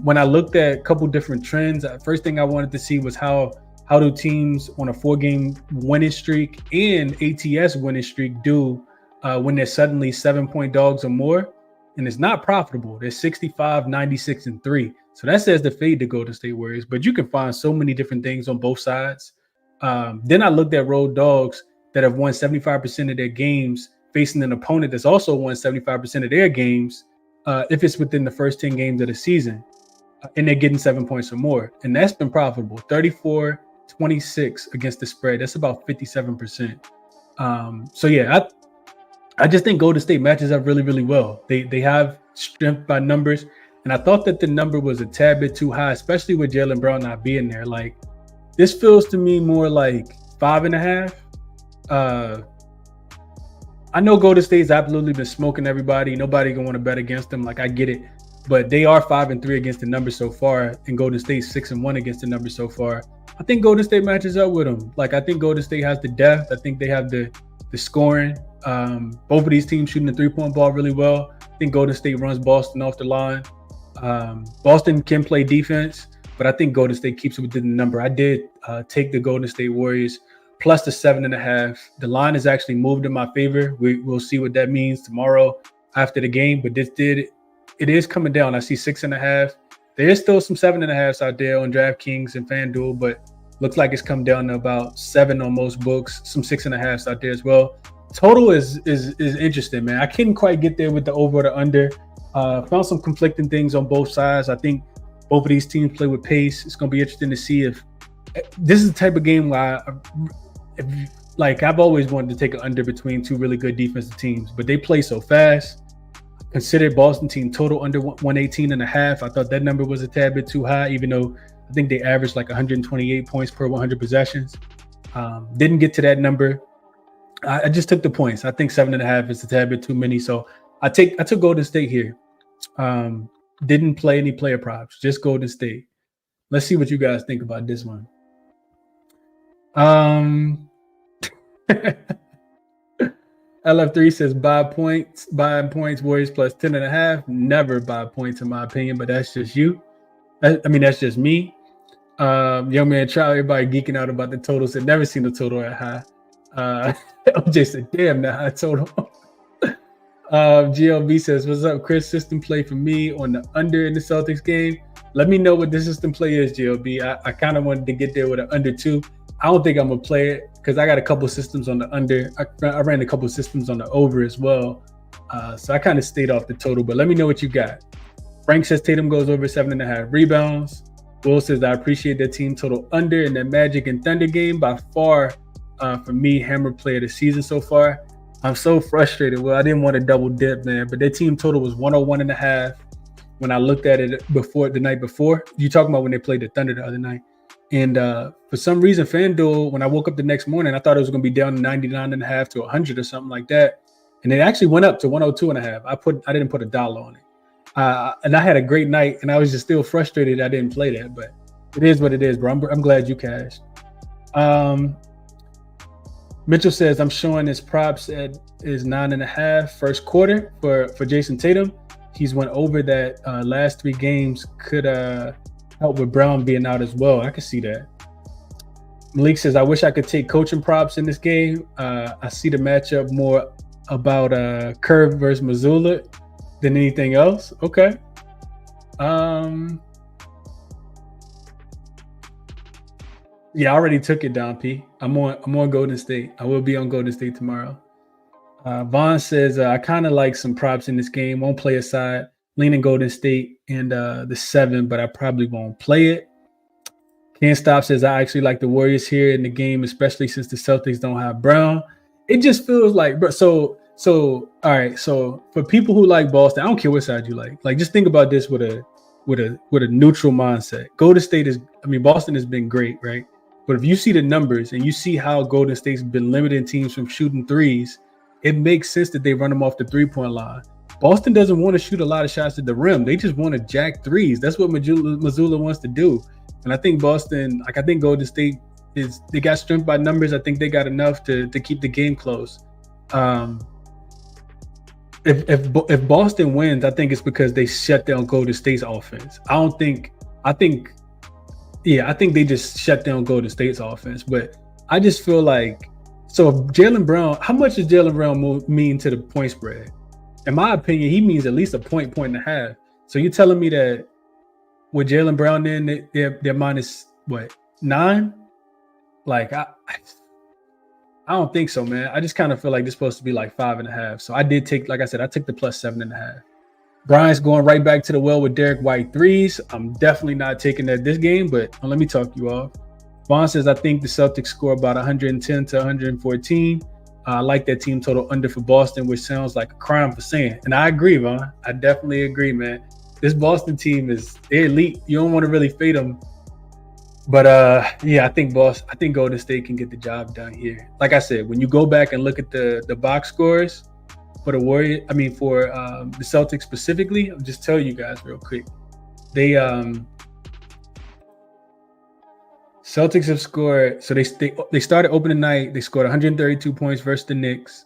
Speaker 1: When I looked at a couple different trends, first thing I wanted to see was how do teams on a 4-game winning streak and ATS winning streak do when they're suddenly 7-point dogs or more, and it's not profitable. They're 65, 96, and 3. So that says the fade to Golden State Warriors, but you can find so many different things on both sides. Then I looked at road dogs that have won 75% of their games facing an opponent that's also won 75% of their games if it's within the first 10 games of the season, and they're getting 7 points or more. And that's been profitable. 34-26 against the spread. That's about 57%. So yeah, I just think Golden State matches up really, really well. They have strength by numbers. And I thought that the number was a tad bit too high, especially with Jaylen Brown not being there. Like, this feels to me more like 5.5. I know Golden State's absolutely been smoking everybody. Nobody gonna want to bet against them. Like, I get it, but they are 5-3 against the number so far, and Golden State's 6-1 against the number so far. I think Golden State matches up with them. Like, I think Golden State has the depth. I think they have the scoring. Both of these teams shooting the 3-point ball really well. I think Golden State runs Boston off the line. Boston can play defense, but I think Golden State keeps it within the number. I did take the Golden State Warriors plus the 7.5. The line is actually moved in my favor. We'll see what that means tomorrow after the game, but it is coming down. I see 6.5. There is still some 7.5s out there on DraftKings and FanDuel, but looks like it's come down to about 7 on most books. Some 6.5s out there as well. Total is interesting, man. I couldn't quite get there with the over or the under. Found some conflicting things on both sides. I think both of these teams play with pace. It's going to be interesting to see if this is the type of game where I've always wanted to take an under between two really good defensive teams, but they play so fast. Considered Boston team total under 118.5. I thought that number was a tad bit too high, even though I think they averaged like 128 points per 100 possessions. Didn't get to that number. I just took the points. I think 7.5 is a tad bit too many. So I took Golden State here. Didn't play any player props, just Golden State. Let's see what you guys think about this one. LF3 says buy points, Warriors plus 10.5. Never buy points in my opinion, but that's just you. That's just me. Young man Charlie, everybody geeking out about the totals. I've never seen the total that high. OJ said, damn, now I told him. GLB says, what's up, Chris? System play for me on the under in the Celtics game. Let me know what the system play is, GLB. I kind of wanted to get there with an under 2. I don't think I'm going to play it because I got a couple systems on the under. I ran a couple systems on the over as well. So I kind of stayed off the total, but let me know what you got. Frank says Tatum goes over 7.5 rebounds. Will says, I appreciate that team total under in that Magic and Thunder game. By far, for me, hammer play of the season so far. I'm so frustrated. Well, I didn't want to double dip, man, but their team total was 101.5 when I looked at it the night before. You talking about when they played the Thunder the other night. And for some reason, FanDuel, when I woke up the next morning, I thought it was going to be down to 99.5 to 100 or something like that. And it actually went up to 102.5. I didn't put $1 on it. And I had a great night, and I was just still frustrated I didn't play that. But it is what it is, bro. I'm glad you cashed. Mitchell says, I'm showing his props at is 9.5 first quarter for Jason Tatum. He's went over that last 3 games could help with Brown being out as well. I can see that. Malik says, I wish I could take coaching props in this game. I see the matchup more about Curve versus Missoula than anything else. Okay. Yeah, I already took it down, P. I'm on Golden State. I will be on Golden State tomorrow. Vaughn says, I kind of like some props in this game. Won't play aside. Leaning Golden State and the 7, but I probably won't play it. Can't Stop says, I actually like the Warriors here in the game, especially since the Celtics don't have Brown. It just feels like, bro. So all right. So for people who like Boston, I don't care what side you like. Like, just think about this with a neutral mindset. Boston has been great, right? But if you see the numbers and you see how Golden State's been limiting teams from shooting threes, it makes sense that they run them off the 3-point line. Boston doesn't want to shoot a lot of shots at the rim. They just want to jack threes. That's what Missoula wants to do. And I think Boston, I think Golden State they got strength by numbers. I think they got enough to keep the game close. If Boston wins, I think it's because they shut down Golden State's offense. I think they just shut down Golden State's offense. But I just feel like, so if Jaylen Brown, how much does Jaylen Brown mean to the point spread? In my opinion, he means at least a point and a half. So you're telling me that with Jaylen Brown in, they're minus what, 9? Like I don't think so, man. I just kind of feel like they're supposed to be like 5.5. So I did take, like I said, I took the plus 7.5. Brian's going right back to the well with Derek White threes. I'm definitely not taking that this game, but let me talk you off. Vaughn says, I think the Celtics score about 110 to 114. I like that team total under for Boston, which sounds like a crime for saying. And I agree, Vaughn. I definitely agree, man. This Boston team they're elite. You don't want to really fade them. But I think Golden State can get the job done here. Like I said, when you go back and look at the box scores for the Warriors, for the Celtics specifically, I'll just tell you guys real quick. Celtics have scored, so they started opening night, they scored 132 points versus the Knicks.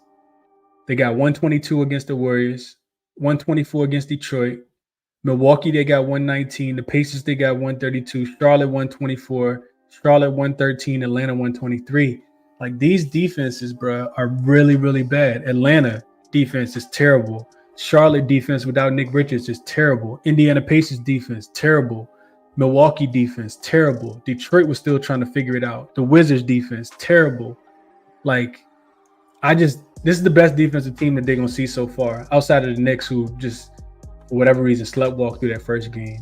Speaker 1: They got 122 against the Warriors, 124 against Detroit. Milwaukee, they got 119. The Pacers, they got 132. Charlotte, 124. Charlotte, 113. Atlanta, 123. Like, these defenses, bro, are really, really bad. Atlanta defense is terrible. Charlotte defense without Nick Richards is terrible. Indiana Pacers defense, terrible. Milwaukee defense, terrible. Detroit was still trying to figure it out. The Wizards defense, terrible. Like, this is the best defensive team that they're going to see so far, outside of the Knicks, who just, for whatever reason, sleptwalked through that first game.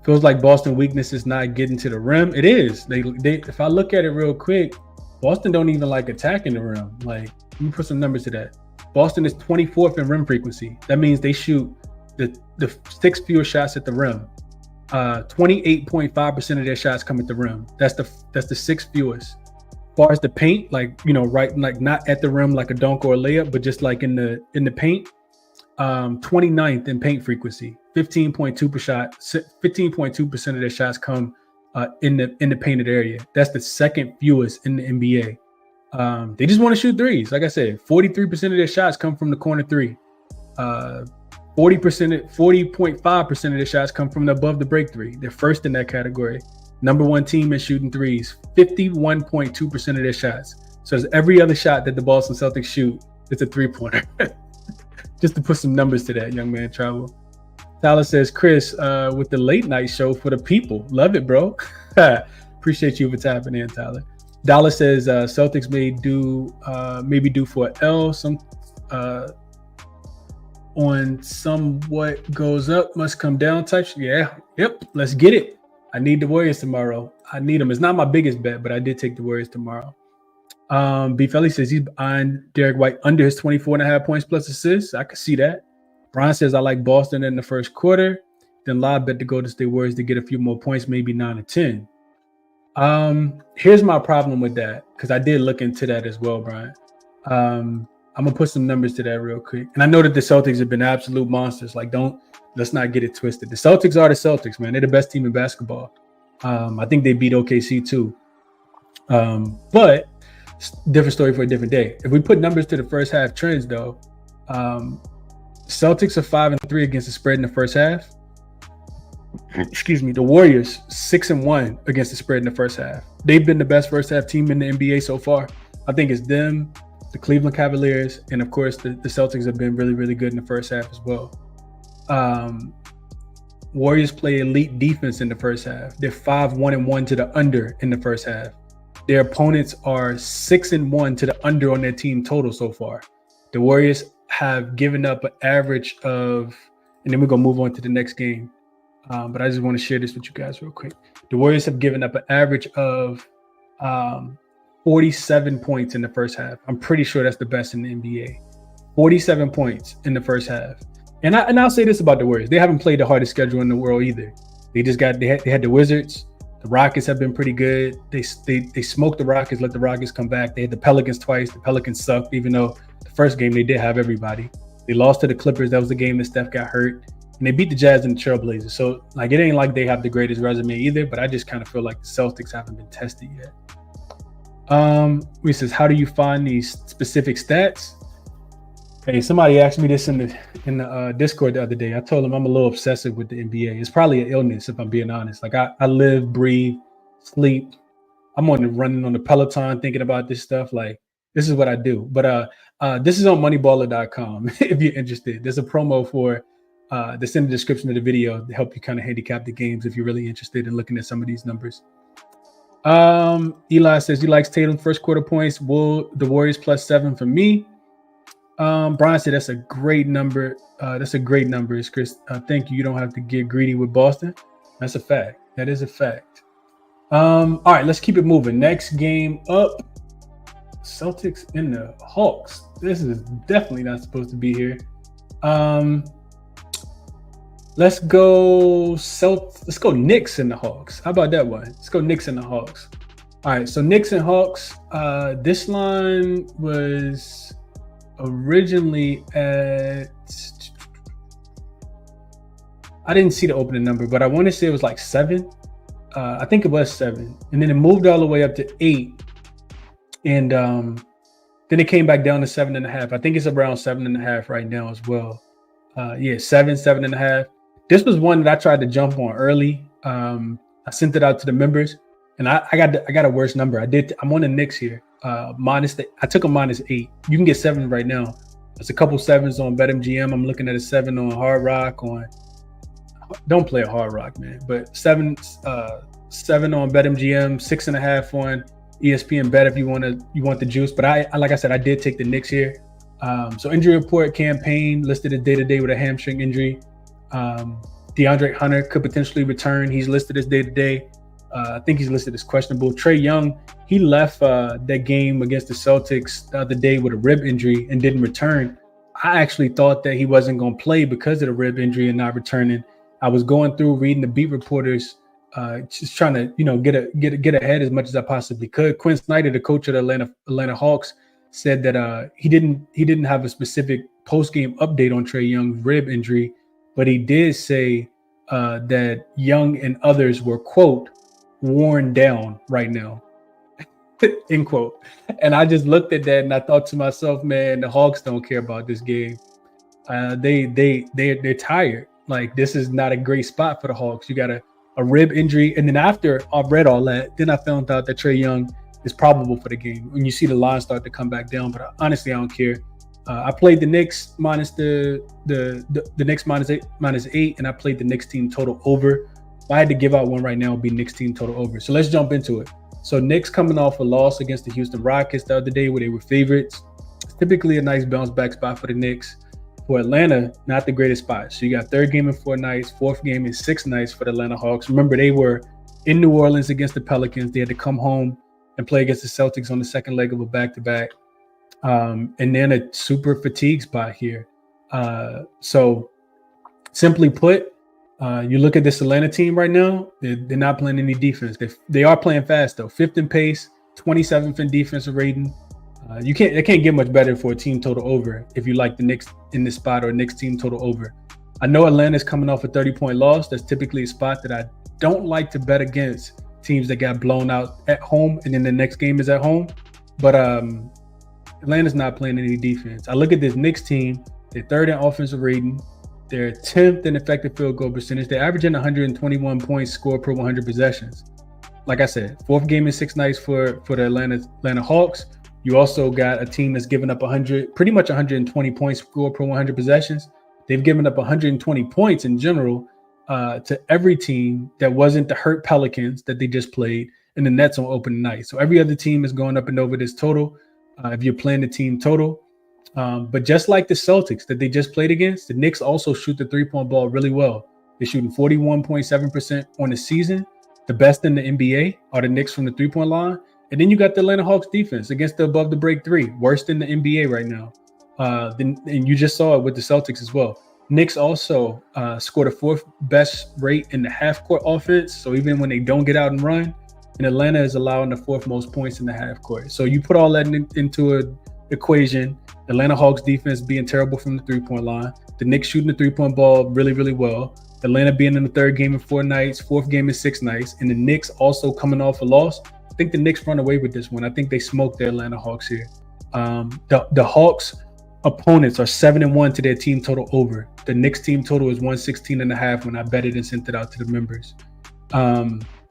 Speaker 1: Feels like Boston weakness is not getting to the rim. It is. They if I look at it real quick, Boston don't even like attacking the rim. Like, let me put some numbers to that. Boston is 24th in rim frequency. That means they shoot the 6 fewer shots at the rim. 28.5% of their shots come at the rim. That's the 6th fewest. As far as the paint, right, like not at the rim like a dunk or a layup, but just like in the paint. 29th in paint frequency, 15.2% of their shots come in the painted area. That's the 2nd fewest in the NBA. They just want to shoot threes. Like I said, 43% of their shots come from the corner 3. 40.5% of their shots come from above the break 3. They're first in that category. Number one team in shooting threes, 51.2% of their shots. So as every other shot that the Boston Celtics shoot, it's a three-pointer. Just to put some numbers to that, young man Travel. Tyler says, Chris, with the late night show for the people. Love it, bro. Appreciate you for tapping in, Tyler. Dollar says Celtics maybe due for an L. On somewhat goes up, must come down types. Yeah, yep, let's get it. I need the Warriors tomorrow. I need them. It's not my biggest bet, but I did take the Warriors tomorrow. B. Felly says he's behind Derek White under his 24.5 points plus assists. I can see that. Brian says I like Boston in the first quarter. Then live bet to Golden State Warriors to get a few more points, maybe 9 or 10. Here's my problem with that, because I did look into that as well, Brian. I'm gonna put some numbers to that real quick. And I know that the Celtics have been absolute monsters. Like, let's not get it twisted. The Celtics are the Celtics, man. They're the best team in basketball. I think they beat OKC too. But different story for a different day. If we put numbers to the first half trends, though, Celtics are 5-3 against the spread in the first half. Excuse me. The Warriors 6-1 against the spread in the first half. They've been the best first half team in the NBA so far. I think it's them, the Cleveland Cavaliers, and of course the Celtics have been really, really good in the first half as well. Warriors play elite defense in the first half. They're 5-1-1 to the under in the first half. Their opponents are 6-1 to the under on their team total so far. The Warriors have given up an average of, and then we're gonna move on to the next game. But I just want to share this with you guys real quick. The Warriors have given up an average of 47 points in the first half. I'm pretty sure that's the best in the NBA. 47 points in the first half. And I'll say this about the Warriors. They haven't played the hardest schedule in the world either. They had the Wizards. The Rockets have been pretty good. They smoked the Rockets, let the Rockets come back. They had the Pelicans twice. The Pelicans sucked, even though the first game they did have everybody. They lost to the Clippers. That was the game that Steph got hurt. And they beat the Jazz and the Trailblazers. So, like, it ain't like they have the greatest resume either, but I just kind of feel like the Celtics haven't been tested yet. He says, how do you find these specific stats? Hey, somebody asked me this in the Discord the other day. I told him I'm a little obsessive with the NBA. It's probably an illness, if I'm being honest. Like, I live, breathe, sleep. I'm running on the Peloton thinking about this stuff. Like, this is what I do. But this is on moneyballer.com if you're interested. There's a promo for that's in the description of the video to help you kind of handicap the games if you're really interested in looking at some of these numbers. Eli says he likes Tatum first quarter points. The Warriors +7 for me. Brian said that's a great number. That's a great number, Chris. Thank you. You don't have to get greedy with Boston. That's a fact. That is a fact. All right, let's keep it moving. Next game up, Celtics and the Hawks. This is definitely not supposed to be here. Let's go Knicks and the Hawks. How about that one? Let's go Knicks and the Hawks. All right, so Knicks and Hawks. This line was originally at, I didn't see the opening number, but I want to say it was like 7. I think it was 7, and then it moved all the way up to 8, and then it came back down to 7.5. I think it's around 7.5 right now as well. 7.5. This was one that I tried to jump on early. I sent it out to the members, and I got a worse number. I'm on the Knicks here. I took a -8. You can get 7 right now. There's a couple 7s on BetMGM. I'm looking at a 7 on Hard Rock. Don't play a Hard Rock, man. But 7 on BetMGM, 6.5 on ESPN Bet if you want the juice. But I like I said, I did take the Knicks here. So injury report, campaign listed as day-to-day with a hamstring injury. DeAndre Hunter could potentially return. He's listed as day-to-day. I think he's listed as questionable. Trae Young, he left that game against the Celtics the other day with a rib injury and didn't return. I actually thought that he wasn't going to play because of the rib injury and not returning. I was going through reading the beat reporters, just trying to get ahead as much as I possibly could. Quinn Snyder, the coach of the Atlanta Hawks, said that he didn't have a specific post-game update on Trae Young's rib injury, but he did say that Young and others were, quote, worn down right now, end quote. And I just looked at that and I thought to myself, man, the Hawks don't care about this game. They're tired. Like, this is not a great spot for the Hawks. You gotta a rib injury. And then after I read all that, then I found out that Trae Young is probable for the game. When you see the line start to come back down, but honestly, I don't care. I played the Knicks minus the Knicks -8, and I played the Knicks team total over. If I had to give out one right now, it would be Knicks team total over. So let's jump into it. So Knicks coming off a loss against the Houston Rockets the other day where they were favorites. It's typically a nice bounce back spot for the Knicks. For Atlanta, not the greatest spot. So you got third game in 4 nights, fourth game in 6 nights for the Atlanta Hawks. Remember, they were in New Orleans against the Pelicans. They had to come home and play against the Celtics on the second leg of a back-to-back. And then a super fatigue spot here. So simply put, you look at this Atlanta team right now, they're not playing any defense. They are playing fast, though. 5th in pace, 27th in defensive rating. It can't get much better for a team total over if you like the Knicks in this spot or Knicks team total over. I know Atlanta's coming off a 30-point loss. That's typically a spot that I don't like to bet against teams that got blown out at home and then the next game is at home. But Atlanta's not playing any defense. I look at this Knicks team, they're 3rd in offensive rating. They're 10th in effective field goal percentage. They're averaging 121 points scored per 100 possessions. Like I said, 4th game in 6 nights for the Atlanta Hawks. You also got a team that's given up pretty much 120 points scored per 100 possessions. They've given up 120 points in general to every team that wasn't the hurt Pelicans that they just played and the Nets on opening night. So every other team is going up and over this total if you're playing the team total. But just like the Celtics that they just played against, the Knicks also shoot the 3-point ball really well. They're shooting 41.7% on the season. The best in the NBA are the Knicks from the 3-point line. And then you got the Atlanta Hawks defense against the above the break 3, worst in the NBA right now. And you just saw it with the Celtics as well. Knicks also scored a 4th best rate in the half court offense. So even when they don't get out and run, and Atlanta is allowing the 4th most points in the half court. So you put all that into an equation. The Atlanta Hawks defense being terrible from the 3-point line. The Knicks shooting the 3-point ball really, really well. Atlanta being in the 3rd game in 4 nights, 4th game in 6 nights. And the Knicks also coming off a loss. I think the Knicks run away with this one. I think they smoked the Atlanta Hawks here. The Hawks opponents are 7-1 to their team total over. The Knicks team total is 116.5 when I bet it and sent it out to the members.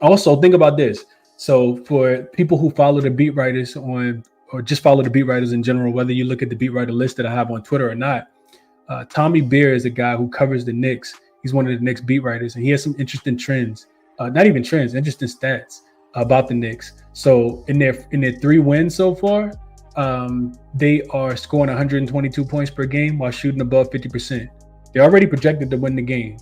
Speaker 1: Also, think about this. So for people who follow the beat writers or just follow the beat writers in general, whether you look at the beat writer list that I have on Twitter or not, Tommy Beer is a guy who covers the Knicks. He's one of the Knicks beat writers, and he has some interesting trends. Not even trends, interesting stats about the Knicks. So in their 3 wins so far, they are scoring 122 points per game while shooting above 50%. They're already projected to win the game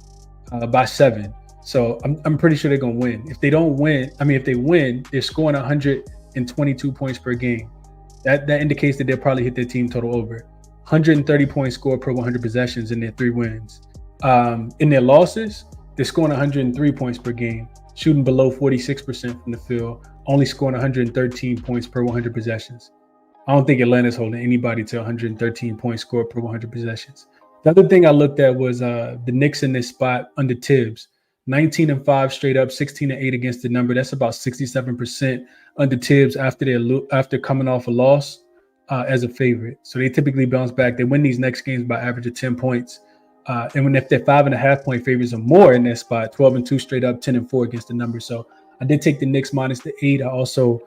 Speaker 1: by 7. So I'm pretty sure they're gonna win. If they win, they're scoring 122 points per game. That indicates that they'll probably hit their team total over. 130 points scored per 100 possessions in their 3 wins. In their losses, they're scoring 103 points per game, shooting below 46% from the field, only scoring 113 points per 100 possessions. I don't think Atlanta's holding anybody to 113 points scored per 100 possessions. The other thing I looked at was the Knicks in this spot under Tibbs. 19-5 straight up, 16-8 against the number. That's about 67% under Tibbs after coming off a loss as a favorite. So they typically bounce back. They win these next games by average of 10 points. And if they're 5.5 point favorites or more in that spot, 12-2 straight up, 10-4 against the number. So I did take the Knicks minus the 8. I also,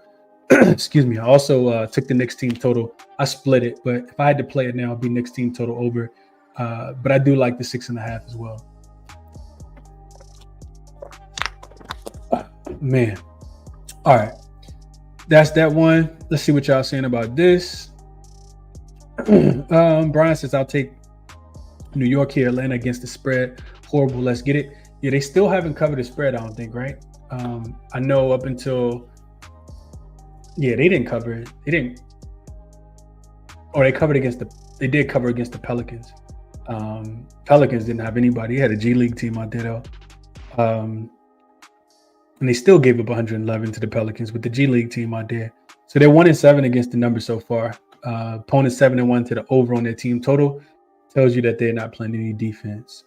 Speaker 1: took the Knicks team total. I split it, but if I had to play it now, it'd be Knicks team total over. But I do like the 6.5 as well. Man. All right. That's that one. Let's see what y'all saying about this. Brian says, I'll take New York here, Atlanta against the spread. Horrible. Let's get it. Yeah, they still haven't covered the spread, I don't think, right? I know up until they didn't cover it. They didn't. Or they covered they did cover against the Pelicans. Pelicans didn't have anybody. They had a G League team out there though. And they still gave up 111 to the Pelicans with the G League team out there. So they're 1-7 against the number so far. Opponents 7-1 to the over on their team total. Tells you that they're not playing any defense.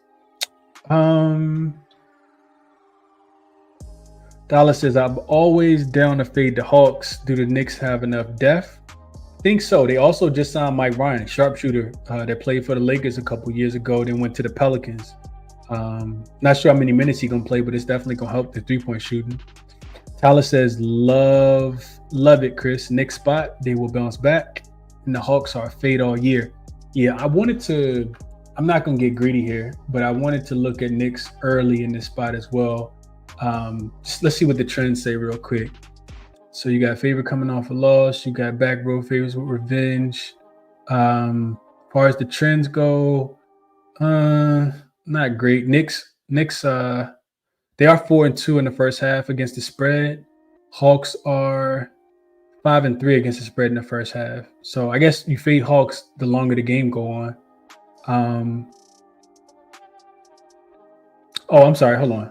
Speaker 1: Dallas says, I'm always down to fade the Hawks. Do the Knicks have enough depth? I think so. They also just signed Mike Ryan, sharpshooter that played for the Lakers a couple years ago, then went to the Pelicans. Not sure how many minutes he's gonna play, but it's definitely gonna help the 3-point shooting. Tyler says, love it, Chris. Next spot, they will bounce back. And the Hawks are a fade all year. Yeah, I'm not gonna get greedy here, but I wanted to look at Knicks early in this spot as well. Let's see what the trends say real quick. So you got favorite coming off a loss. You got back row favorites with revenge. As far as the trends go, not great. Knicks, they are 4-2 in the first half against the spread. Hawks are 5-3 against the spread in the first half. So I guess you fade Hawks the longer the game go on. I'm sorry. Hold on.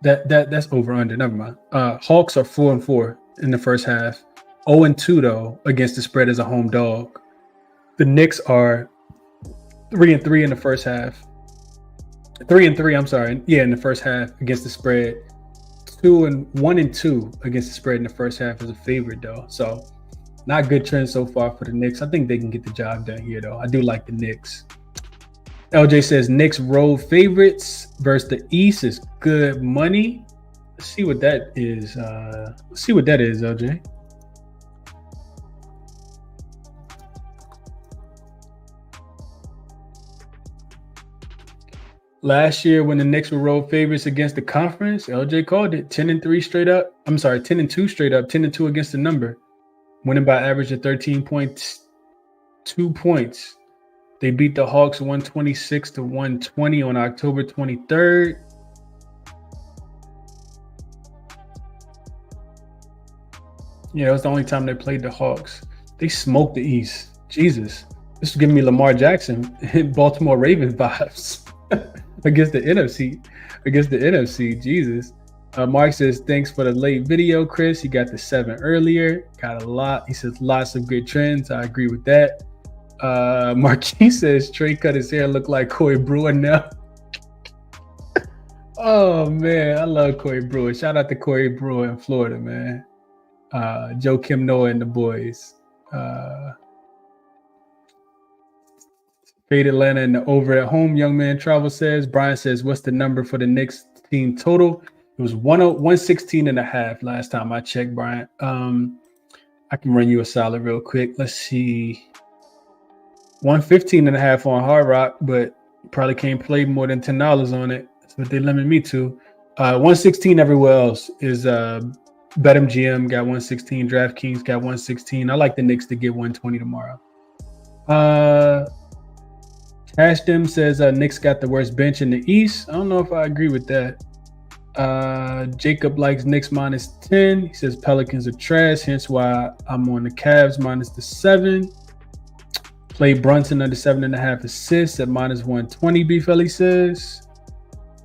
Speaker 1: That's over under. Never mind. Hawks are 4-4 in the first half. 0-2 though against the spread as a home dog. The Knicks are 3-3 in the first half. 3-3. I'm sorry. Yeah, in the first half against the spread. 1-2 against the spread in the first half as a favorite though. So not good trend so far for the Knicks. I think they can get the job done here though. I do like the Knicks. LJ says Knicks road favorites versus the East is good money. Let's see what that is. LJ. Last year when the Knicks were road favorites against the conference, LJ called it 10-3 straight up. I'm sorry, 10-2 straight up, 10-2 against the number. Winning by average of 13.2 points. They beat the Hawks 126-120 on October 23rd. Yeah, it was the only time they played the Hawks. They smoked the East. Jesus. This is giving me Lamar Jackson and Baltimore Ravens vibes against the NFC. Jesus. Mark says, thanks for the late video, Chris. He got the 7 earlier. Got a lot. He says, lots of good trends. I agree with that. Marquis says, Trey cut his hair look like Corey Brewer now. Oh, man. I love Corey Brewer. Shout out to Corey Brewer in Florida, man. Joe Kim Noah and the boys. Fade Atlanta and the over at home. Young man Travel says. Brian says, what's the number for the Knicks team total? It was 116.5 last time I checked, Brian. I can run you a solid real quick. Let's see. 115.5 on Hard Rock, but probably can't play more than $10 on it. That's what they limit me to. 116 everywhere else is BetMGM got 116. DraftKings got 116. I like the Knicks to get 120 tomorrow. Ashton says Knicks got the worst bench in the East. I don't know if I agree with that. Jacob likes Knicks -10. He says Pelicans are trash, hence why I'm on the Cavs -7. Play Brunson under 7.5 assists at -120. B-Felly says.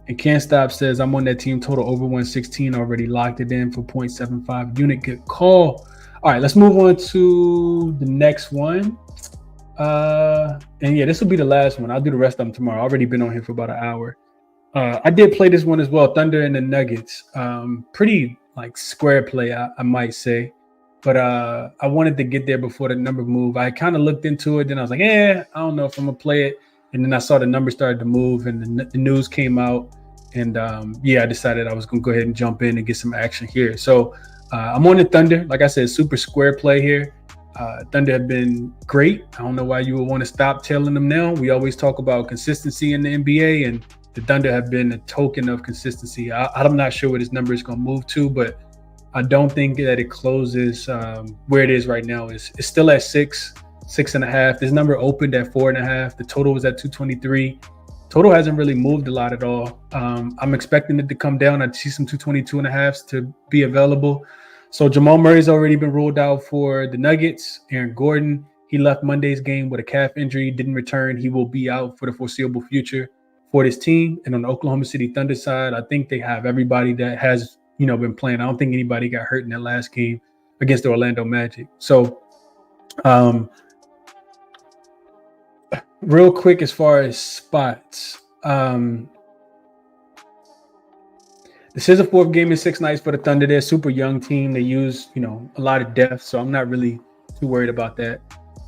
Speaker 1: And Can't Stop says I'm on that team total over 116. Already locked it in for 0.75 unit. Good call. All right, let's move on to the next one. And yeah, this will be the last one. I'll do the rest of them tomorrow. I've already been on here for about an hour. I did play this one as well, Thunder and the Nuggets. Pretty like square play, I might say. But I wanted to get there before the number move. I kind of looked into it, then I was like, I don't know if I'm gonna play it. And then I saw the number started to move, and the news came out, and I decided I was gonna go ahead and jump in and get some action here. So I'm on the Thunder. Like I said, super square play here. Thunder have been great. I don't know why you would want to stop tailing them now. We always talk about consistency in the NBA, and the Thunder have been a token of consistency. I'm not sure where this number is going to move to, but I don't think that it closes where it is right now. It's still at 6.5. This number opened at 4.5. The total was at 223. Total hasn't really moved a lot at all. I'm expecting it to come down. I see some 222.5s to be available. So Jamal Murray's already been ruled out for the Nuggets. Aaron Gordon, he left Monday's game with a calf injury, didn't return. He will be out for the foreseeable future for this team. And on the Oklahoma City Thunder side, I think they have everybody that has, been playing. I don't think anybody got hurt in that last game against the Orlando Magic. So real quick, as far as spots, this is a 4th game in 6 nights for the Thunder. They're a super young team. They use, a lot of depth, so I'm not really too worried about that.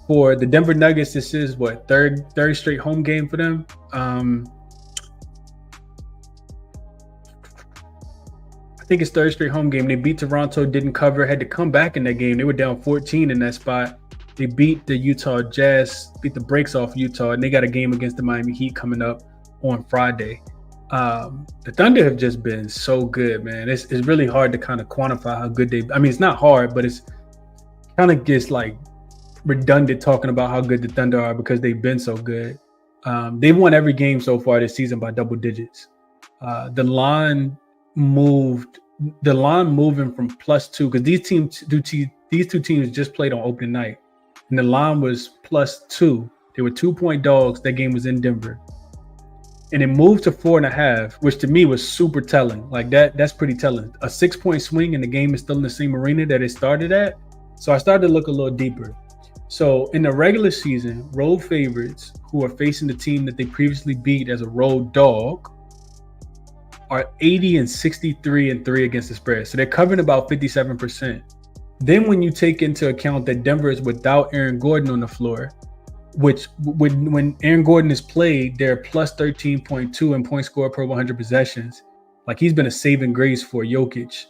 Speaker 1: For the Denver Nuggets, this is third straight home game for them. I think it's third straight home game. They beat Toronto, didn't cover, had to come back in that game. They were down 14 in that spot. They beat the Utah Jazz, beat the brakes off Utah, and they got a game against the Miami Heat coming up on Friday. The Thunder have just been so good, man. It's really hard to kind of quantify how good I mean, it's not hard, but it's kind of gets like redundant talking about how good the Thunder are because they've been so good. They've won every game so far this season by double digits. The line moving from +2 because these two teams just played on opening night, and the line was +2. They were 2-point dogs. That game was in Denver. And it moved to 4.5, which to me was super telling. Like that's pretty telling. A 6-point swing and the game is still in the same arena that it started at. So I started to look a little deeper. So in the regular season, road favorites who are facing the team that they previously beat as a road dog are 80-63-3 against the spread. So they're covering about 57%. Then when you take into account that Denver is without Aaron Gordon on the floor, which when Aaron Gordon is played, they're plus 13.2 in point score per 100 possessions. Like he's been a saving grace for Jokic,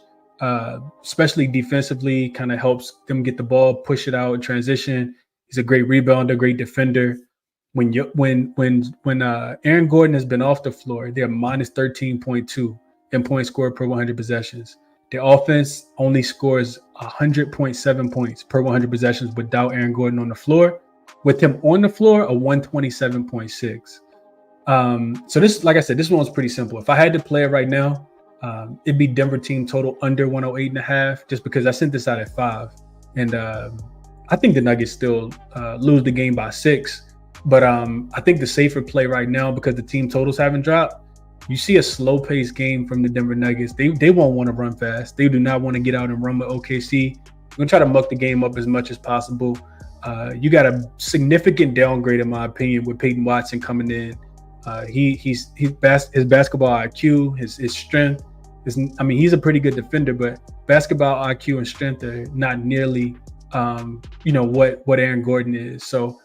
Speaker 1: especially defensively, kind of helps them get the ball, push it out in transition. He's a great rebounder, great defender. When Aaron Gordon has been off the floor, they're minus 13.2 in point score per 100 possessions. Their offense only scores 100.7 points per 100 possessions without Aaron Gordon on the floor. With him on the floor, a 127.6. So this, like I said, this one's pretty simple. If I had to play it right now, it'd be Denver team total under 108.5, just because I sent this out at 5. And I think the Nuggets still lose the game by 6. But I think the safer play right now, because the team totals haven't dropped, you see a slow-paced game from the Denver Nuggets. They won't want to run fast. They do not want to get out and run with OKC. We're going to try to muck the game up as much as possible. You got a significant downgrade, in my opinion, with Peyton Watson coming in. His basketball IQ, his strength. He's a pretty good defender, but basketball IQ and strength are not nearly, what Aaron Gordon is. So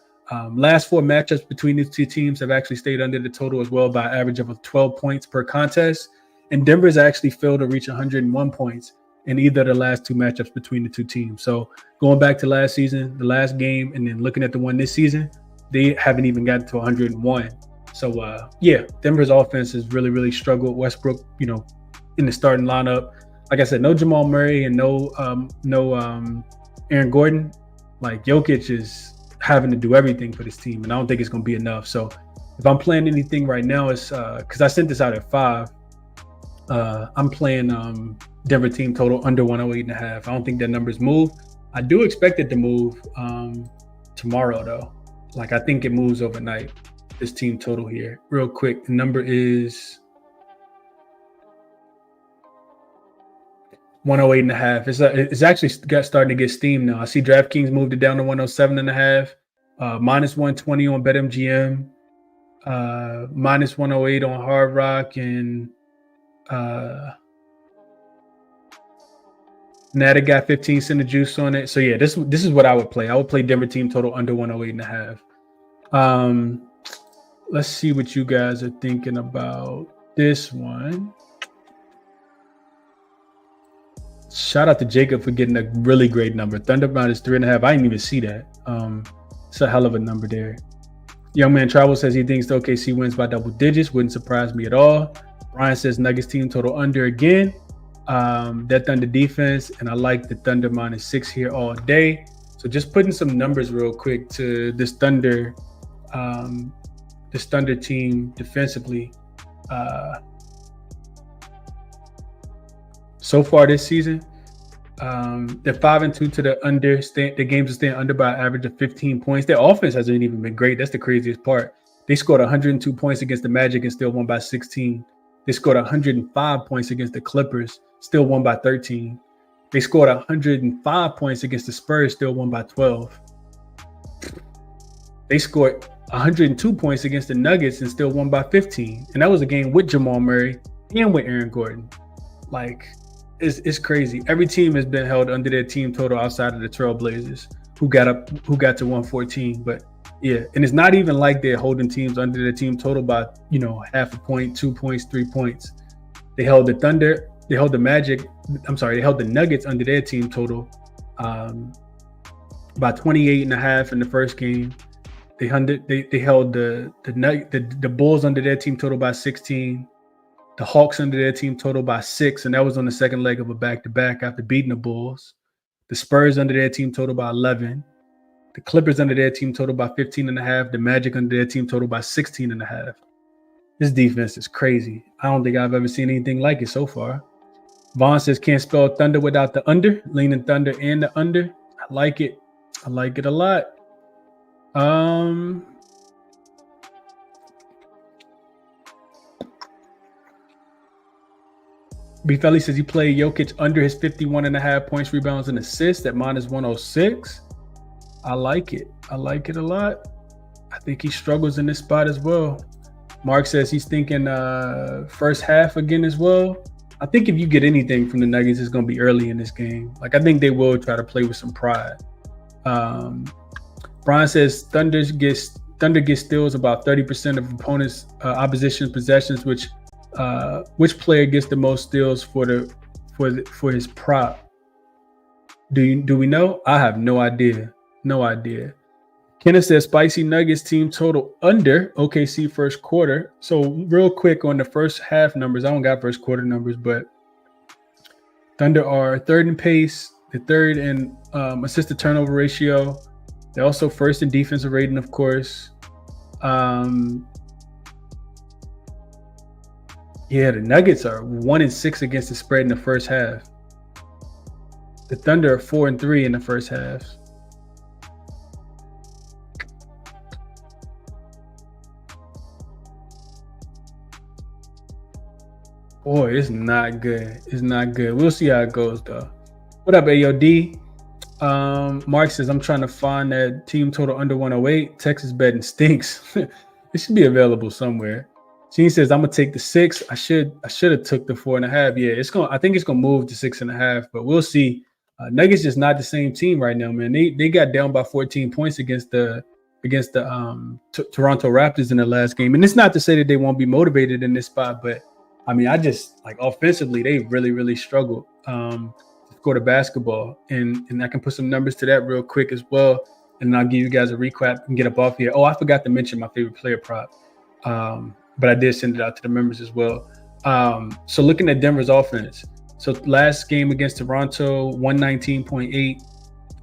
Speaker 1: last 4 matchups between these two teams have actually stayed under the total as well by an average of 12 points per contest. And Denver's actually failed to reach 101 points in either of the last 2 matchups between the two teams. So going back to last season, the last game, and then looking at the one this season, they haven't even gotten to 101. So Denver's offense has really, really struggled. Westbrook, in the starting lineup, like I said, no Jamal Murray and no Aaron Gordon. Like Jokic is having to do everything for this team, and I don't think it's going to be enough. So if I'm playing anything right now, it's because I sent this out at 5. I'm playing Denver team total under 108.5. I don't think that number's moved. I do expect it to move tomorrow, though. Like, I think it moves overnight, this team total here. Real quick, the number is 108.5. It's actually starting to get steam now. I see DraftKings moved it down to 107.5, minus 120 on BetMGM, minus 108 on Hard Rock, and now they got 15 cent of juice on it. So yeah, this is what I would play. I would play Denver team total under 108.5. Let's see what you guys are thinking about this one. Shout out to Jacob for getting a really great number. Thunder minus 3.5. I didn't even see that. It's a hell of a number there. Young Man Travel says he thinks the OKC wins by double digits. Wouldn't surprise me at all. Brian says Nuggets team total under again. That Thunder defense, and I like the Thunder minus 6 here all day. So just putting some numbers real quick to this Thunder team defensively. So far this season, they're 5-2 to the under. The games are staying under by an average of 15 points. Their offense hasn't even been great. That's the craziest part. They scored 102 points against the Magic and still won by 16. They scored 105 points against the Clippers, still won by 13. They scored 105 points against the Spurs, still won by 12. They scored 102 points against the Nuggets and still won by 15. And that was a game with Jamal Murray and with Aaron Gordon. Like, it's crazy. Every team has been held under their team total outside of the Trailblazers, who got to 114. But yeah, and it's not even like they're holding teams under their team total by, half a point, 2 points, 3 points. They held the Thunder They held the They held the Nuggets under their team total by 28.5 in the first game. They held the Bulls under their team total by 16. The Hawks under their team total by 6, and that was on the second leg of a back-to-back after beating the Bulls. The Spurs under their team total by 11. The Clippers under their team total by 15.5. The Magic under their team total by 16.5. This defense is crazy. I don't think I've ever seen anything like it so far. Vaughn says can't spell thunder without the under. Leaning thunder and the under. I like it. I like it a lot. B. Felly says he played Jokic under his 51.5 points, rebounds, and assists at -106. I like it. I like it a lot. I think he struggles in this spot as well. Mark says he's thinking first half again as well. I think if you get anything from the Nuggets, it's going to be early in this game. Like, I think they will try to play with some pride. Brian says Thunder gets steals about 30% of opponents' opposition possessions, which player gets the most steals for his prop? Do we know? I have no idea. No idea. Kenneth says spicy Nuggets team total under OKC first quarter. So real quick on the first half numbers, I don't got first quarter numbers, but Thunder are third in pace, the third in assist to turnover ratio. They're also first in defensive rating, of course. The Nuggets are 1-6 against the spread in the first half. The Thunder are 4-3 in the first half. Boy, it's not good. It's not good. We'll see how it goes, though. What up, AOD? Mark says, I'm trying to find that team total under 108. Texas betting stinks. It should be available somewhere. Gene says, I'm gonna take the 6. I should have took the 4.5. Yeah, I think it's gonna move to 6.5, but we'll see. Nuggets just not the same team right now, man. They got down by 14 points against the Toronto Raptors in the last game. And it's not to say that they won't be motivated in this spot, but I mean, I just like offensively, they really, really struggled to score the basketball. And I can put some numbers to that real quick as well. And I'll give you guys a recap and get up off here. Oh, I forgot to mention my favorite player prop. But I did send it out to the members as well. So looking at Denver's offense. So last game against Toronto, 119.8.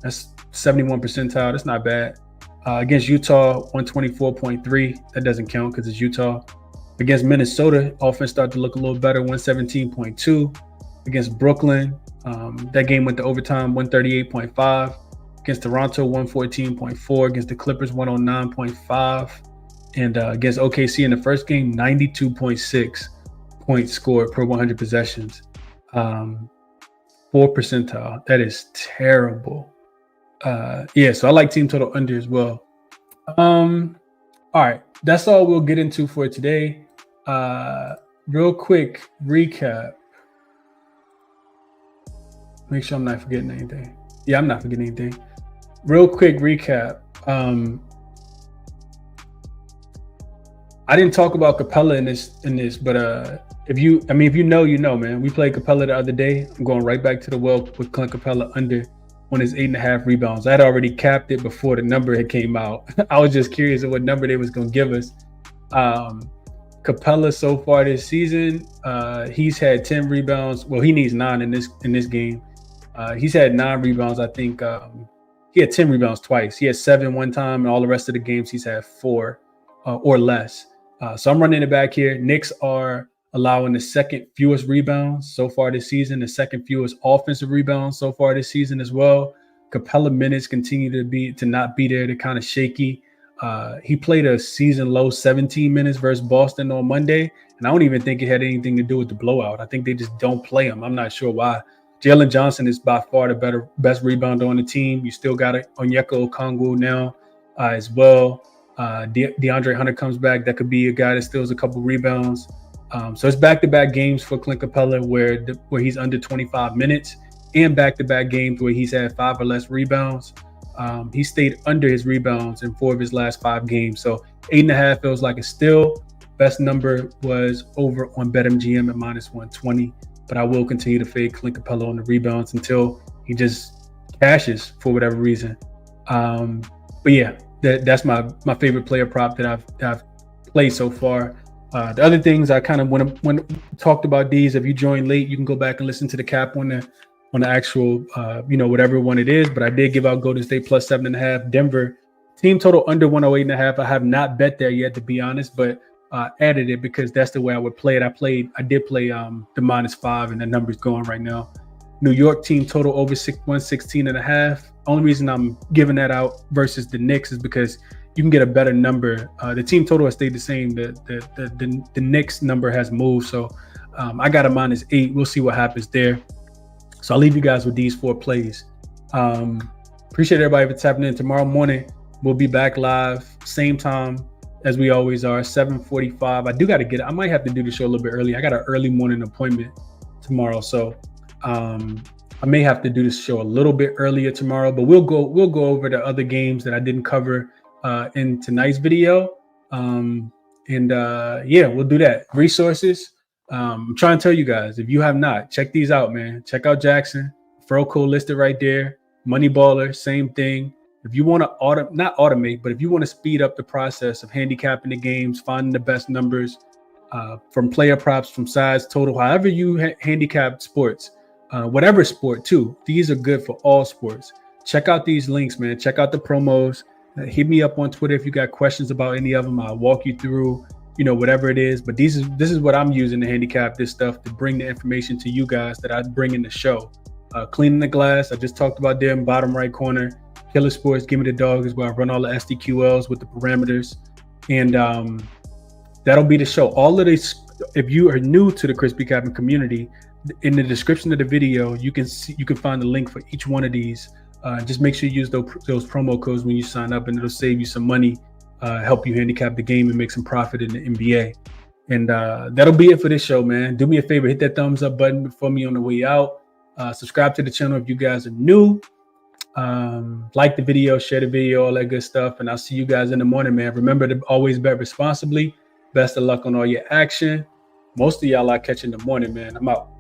Speaker 1: That's 71 percentile. That's not bad. Against Utah, 124.3. That doesn't count because it's Utah. Against Minnesota, offense started to look a little better, 117.2. Against Brooklyn, that game went to overtime, 138.5. Against Toronto, 114.4. Against the Clippers, 109.5. And against OKC in the first game, 92.6 points scored per 100 possessions. 4 percentile. That is terrible. So I like team total under as well. All right. That's all we'll get into for today. Real quick recap. Make sure I'm not forgetting anything. Yeah, I'm not forgetting anything. Real quick recap. I didn't talk about Capella in this, but if you know, you know, man. We played Capella the other day. I'm going right back to the well with Clint Capella under on his 8.5 rebounds. I had already capped it before the number had came out. I was just curious of what number they was going to give us. Capella so far this season, he's had 10 rebounds. Well, he needs 9 in this game. He's had 9 rebounds. I think he had 10 rebounds twice. He had 7 one time, and all the rest of the games he's had 4 or less. So I'm running it back here. Knicks are allowing the second fewest rebounds so far this season, the second fewest offensive rebounds so far this season as well. Capella minutes continue to not be there. They're kind of shaky. He played a season low 17 minutes versus Boston on Monday, and I don't even think it had anything to do with the blowout. I think they just don't play him. I'm not sure why. Jalen Johnson is by far the best rebounder on the team. You still got Onyeka Okongwu now as well. DeAndre Hunter comes back. That could be a guy that steals a couple rebounds. So it's back-to-back games for Clint Capella where he's under 25 minutes, and back-to-back games where he's had 5 or less rebounds. He stayed under his rebounds in 4 of his last 5 games. So 8.5 feels like a steal. Best number was over on BetMGM at -120. but I will continue to fade Clint Capella on the rebounds until he just cashes for whatever reason. But yeah, that's my favorite player prop that I've played so far. The other things I kind of when talked about these, if you joined late, you can go back and listen to the cap on the actual whatever one it is. But I did give out Golden State plus 7.5, Denver team total under 108.5. I have not bet there yet, to be honest, but added it because that's the way I would play it. I did play the -5, and the number's going right now. New York team total over 116.5. Only reason I'm giving that out versus the Knicks is because you can get a better number. The team total has stayed the same. The Knicks number has moved, so I got a -8. We'll see what happens there. So I'll leave you guys with these 4 plays. Appreciate everybody for tapping in. Tomorrow morning we'll be back live, same time as we always are, 7:45. I might have to do the show a little bit early. I got an early morning appointment tomorrow, so I may have to do this show a little bit earlier tomorrow. But we'll go over the other games that I didn't cover in tonight's video. Yeah, we'll do that. Resources. I'm trying to tell you guys, if you have not, check these out, man. Check out jaXon. Referral code listed right there. Moneyballer, same thing. If you want to not automate, but if you want to speed up the process of handicapping the games, finding the best numbers from player props, from size, total, however you handicap sports, whatever sport too, these are good for all sports. Check out these links, man. Check out the promos. Hit me up on Twitter if you got questions about any of them. I'll walk you through, whatever it is. But this is what I'm using to handicap this stuff, to bring the information to you guys that I bring in the show. Cleaning the glass, I just talked about them, bottom right corner. Killer Sports, Give Me the Dog is where I run all the SDQLs with the parameters. And that'll be the show. All of this, if you are new to the ChrisBeCappinn community, in the description of the video, you can find the link for each one of these. Just make sure you use those promo codes when you sign up, and it'll save you some money, help you handicap the game and make some profit in the NBA. And that'll be it for this show, man. Do me a favor, hit that thumbs up button for me on the way out. Subscribe to the channel if you guys are new. Like the video, share the video, all that good stuff. And I'll see you guys in the morning, man. Remember to always bet responsibly. Best of luck on all your action. Most of y'all I catch in the morning, man. I'm out.